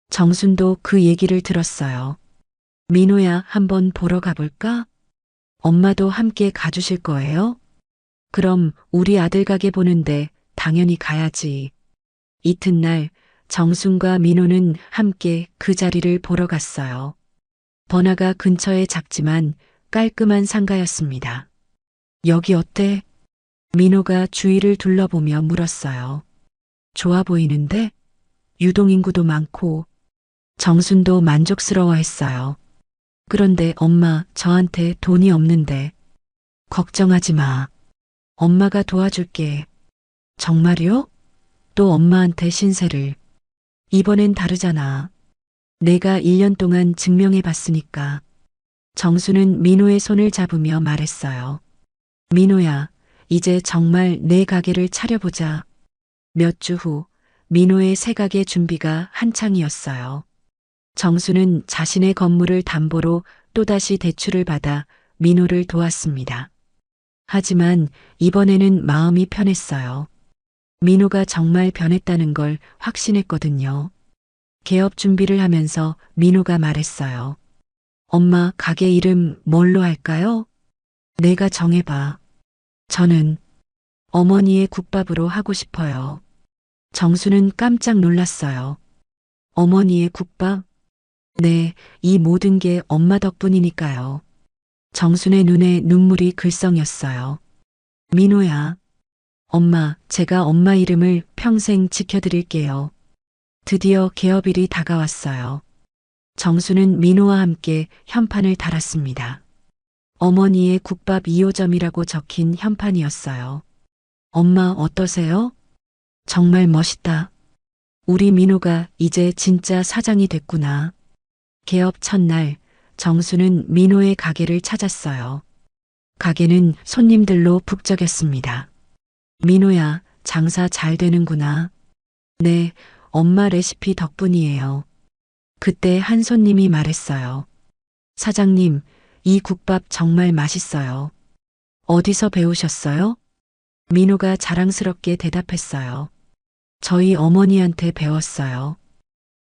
정순도 그 얘기를 들었어요. 민호야, 한번 보러 가볼까? 엄마도 함께 가주실 거예요? 그럼 우리 아들 가게 보는데 당연히 가야지. 이튿날 정순과 민호는 함께 그 자리를 보러 갔어요. 번화가 근처에 작지만 깔끔한 상가였습니다. 여기 어때? 민호가 주위를 둘러보며 물었어요. 좋아 보이는데? 유동인구도 많고 정순도 만족스러워했어요. 그런데 엄마, 저한테 돈이 없는데. 걱정하지 마. 엄마가 도와줄게. 정말요? 또 엄마한테 신세를. 이번엔 다르잖아. 내가 1년 동안 증명해 봤으니까. 정수는 민호의 손을 잡으며 말했어요. 민호야, 이제 정말 내 가게를 차려보자. 몇 주 후, 민호의 새 가게 준비가 한창이었어요. 정수는 자신의 건물을 담보로 또다시 대출을 받아 민호를 도왔습니다. 하지만 이번에는 마음이 편했어요. 민호가 정말 변했다는 걸 확신했거든요. 개업 준비를 하면서 민호가 말했어요. 엄마, 가게 이름 뭘로 할까요? 내가 정해봐. 저는 어머니의 국밥으로 하고 싶어요. 정수는 깜짝 놀랐어요. 어머니의 국밥? 네, 이 모든 게 엄마 덕분이니까요. 정순의 눈에 눈물이 글썽였어요. 민호야. 엄마, 제가 엄마 이름을 평생 지켜드릴게요. 드디어 개업일이 다가왔어요. 정수는 민호와 함께 현판을 달았습니다. 어머니의 국밥 2호점이라고 적힌 현판이었어요. 엄마 어떠세요? 정말 멋있다. 우리 민호가 이제 진짜 사장이 됐구나. 개업 첫날, 정수는 민호의 가게를 찾았어요. 가게는 손님들로 북적였습니다. 민호야, 장사 잘 되는구나. 네, 엄마 레시피 덕분이에요. 그때 한 손님이 말했어요. 사장님, 이 국밥 정말 맛있어요. 어디서 배우셨어요? 민호가 자랑스럽게 대답했어요. 저희 어머니한테 배웠어요.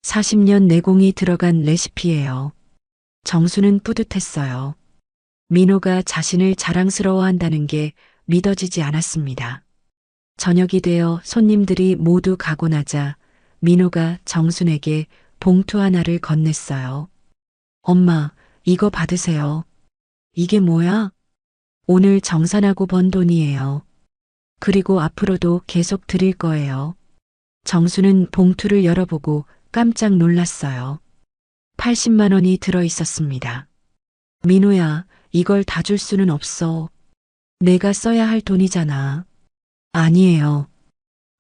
40년 내공이 들어간 레시피예요. 정수는 뿌듯했어요. 민호가 자신을 자랑스러워한다는 게 믿어지지 않았습니다. 저녁이 되어 손님들이 모두 가고 나자 민호가 정순에게 봉투 하나를 건넸어요. 엄마, 이거 받으세요. 이게 뭐야? 오늘 정산하고 번 돈이에요. 그리고 앞으로도 계속 드릴 거예요. 정수는 봉투를 열어보고 깜짝 놀랐어요. 80만 원이 들어 있었습니다. 민호야, 이걸 다 줄 수는 없어. 내가 써야 할 돈이잖아. 아니에요.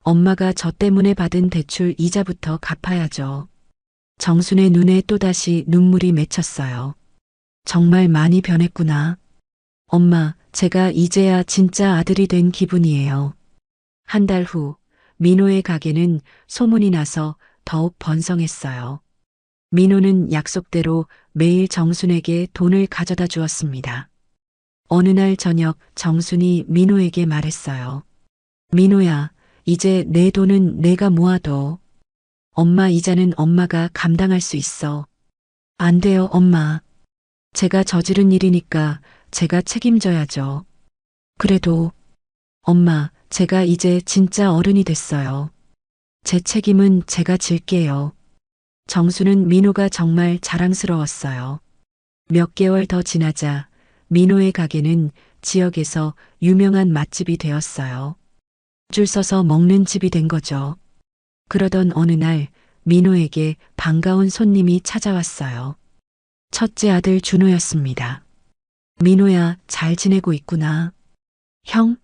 엄마가 저 때문에 받은 대출 이자부터 갚아야죠. 정순의 눈에 또다시 눈물이 맺혔어요. 정말 많이 변했구나. 엄마, 제가 이제야 진짜 아들이 된 기분이에요. 한 달 후, 민호의 가게는 소문이 나서 더욱 번성했어요. 민호는 약속대로 매일 정순에게 돈을 가져다 주었습니다. 어느 날 저녁 정순이 민호에게 말했어요. 민호야, 이제 내 돈은 내가 모아둬. 엄마 이자는 엄마가 감당할 수 있어. 안 돼요, 엄마. 제가 저지른 일이니까 제가 책임져야죠. 그래도, 엄마, 제가 이제 진짜 어른이 됐어요. 제 책임은 제가 질게요. 정수는 민호가 정말 자랑스러웠어요. 몇 개월 더 지나자 민호의 가게는 지역에서 유명한 맛집이 되었어요. 줄 서서 먹는 집이 된 거죠. 그러던 어느 날 민호에게 반가운 손님이 찾아왔어요. 첫째 아들 준호였습니다. 민호야, 잘 지내고 있구나. 형,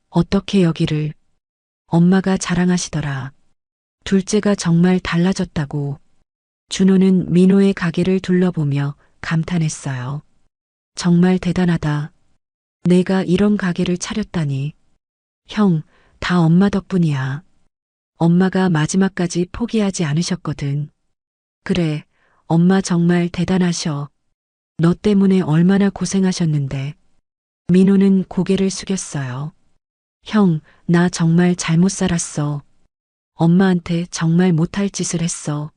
어떻게 여기를? 엄마가 자랑하시더라. 둘째가 정말 달라졌다고. 준호는 민호의 가게를 둘러보며 감탄했어요. 정말 대단하다. 내가 이런 가게를 차렸다니. 형, 다 엄마 덕분이야. 엄마가 마지막까지 포기하지 않으셨거든. 그래, 엄마 정말 대단하셔. 너 때문에 얼마나 고생하셨는데. 민호는 고개를 숙였어요. 형, 나 정말 잘못 살았어. 엄마한테 정말 못할 짓을 했어.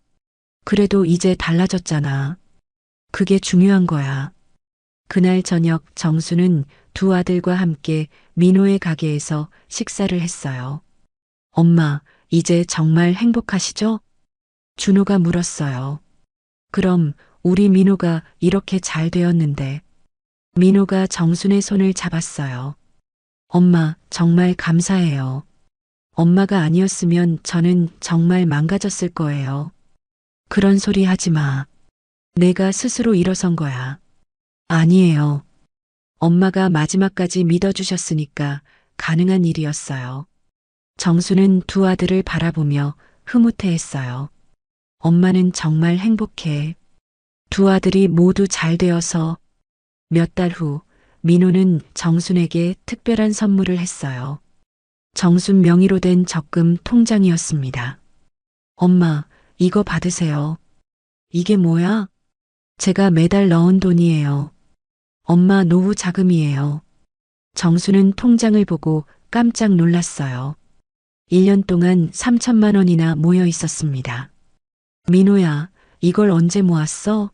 그래도 이제 달라졌잖아. 그게 중요한 거야. 그날 저녁 정수는 두 아들과 함께 민호의 가게에서 식사를 했어요. 엄마, 이제 정말 행복하시죠? 준호가 물었어요. 그럼 우리 민호가 이렇게 잘 되었는데. 민호가 정순의 손을 잡았어요. 엄마, 정말 감사해요. 엄마가 아니었으면 저는 정말 망가졌을 거예요. 그런 소리 하지 마. 내가 스스로 일어선 거야. 아니에요. 엄마가 마지막까지 믿어주셨으니까 가능한 일이었어요. 정수는 두 아들을 바라보며 흐뭇해했어요. 엄마는 정말 행복해. 두 아들이 모두 잘 되어서. 몇 달 후 민호는 정순에게 특별한 선물을 했어요. 정순 명의로 된 적금 통장이었습니다. 엄마, 이거 받으세요. 이게 뭐야? 제가 매달 넣은 돈이에요. 엄마 노후 자금이에요. 정수는 통장을 보고 깜짝 놀랐어요. 1년 동안 3천만 원이나 모여 있었습니다. 민호야, 이걸 언제 모았어?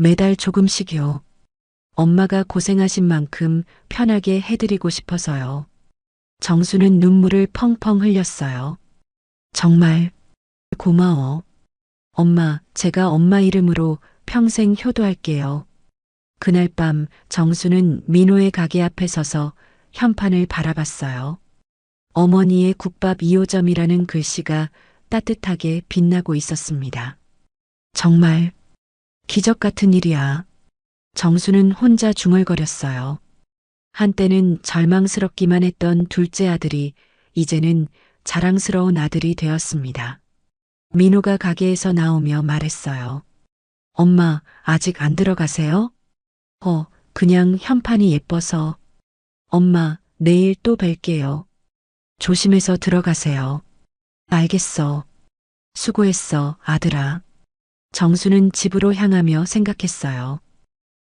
매달 조금씩요. 엄마가 고생하신 만큼 편하게 해드리고 싶어서요. 정수는 눈물을 펑펑 흘렸어요. 정말 고마워. 엄마, 제가 엄마 이름으로 평생 효도할게요. 그날 밤 정수는 민호의 가게 앞에 서서 현판을 바라봤어요. 어머니의 국밥 2호점이라는 글씨가 따뜻하게 빛나고 있었습니다. 정말 기적 같은 일이야. 정수는 혼자 중얼거렸어요. 한때는 절망스럽기만 했던 둘째 아들이 이제는 자랑스러운 아들이 되었습니다. 민호가 가게에서 나오며 말했어요. 엄마, 아직 안 들어가세요? 그냥 현판이 예뻐서. 엄마, 내일 또 뵐게요. 조심해서 들어가세요. 알겠어. 수고했어, 아들아. 정수는 집으로 향하며 생각했어요.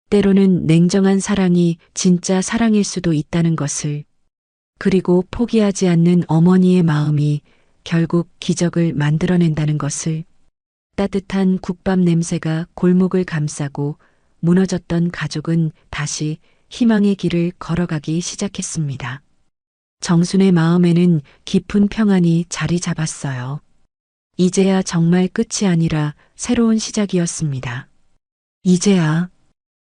때로는 냉정한 사랑이 진짜 사랑일 수도 있다는 것을. 그리고 포기하지 않는 어머니의 마음이 결국 기적을 만들어낸다는 것을. 따뜻한 국밥 냄새가 골목을 감싸고 무너졌던 가족은 다시 희망의 길을 걸어가기 시작했습니다. 정순의 마음에는 깊은 평안이 자리 잡았어요. 이제야 정말 끝이 아니라 새로운 시작이었습니다. 이제야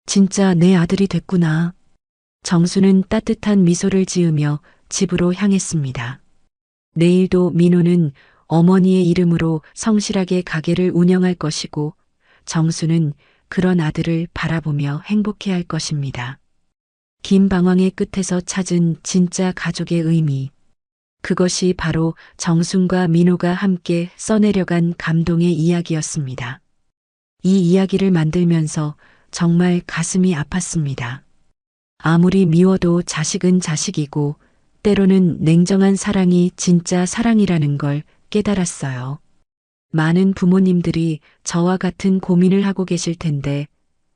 진짜 내 아들이 됐구나. 정수는 따뜻한 미소를 지으며 집으로 향했습니다. 내일도 민호는 어머니의 이름으로 성실하게 가게를 운영할 것이고 정수는 그런 아들을 바라보며 행복해할 것입니다. 긴 방황의 끝에서 찾은 진짜 가족의 의미. 그것이 바로 정순과 민호가 함께 써내려간 감동의 이야기였습니다. 이 이야기를 만들면서 정말 가슴이 아팠습니다. 아무리 미워도 자식은 자식이고 때로는 냉정한 사랑이 진짜 사랑이라는 걸 깨달았어요. 많은 부모님들이 저와 같은 고민을 하고 계실 텐데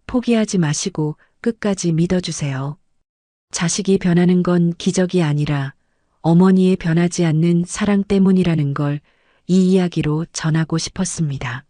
포기하지 마시고 끝까지 믿어주세요. 자식이 변하는 건 기적이 아니라 어머니의 변하지 않는 사랑 때문이라는 걸 이 이야기로 전하고 싶었습니다.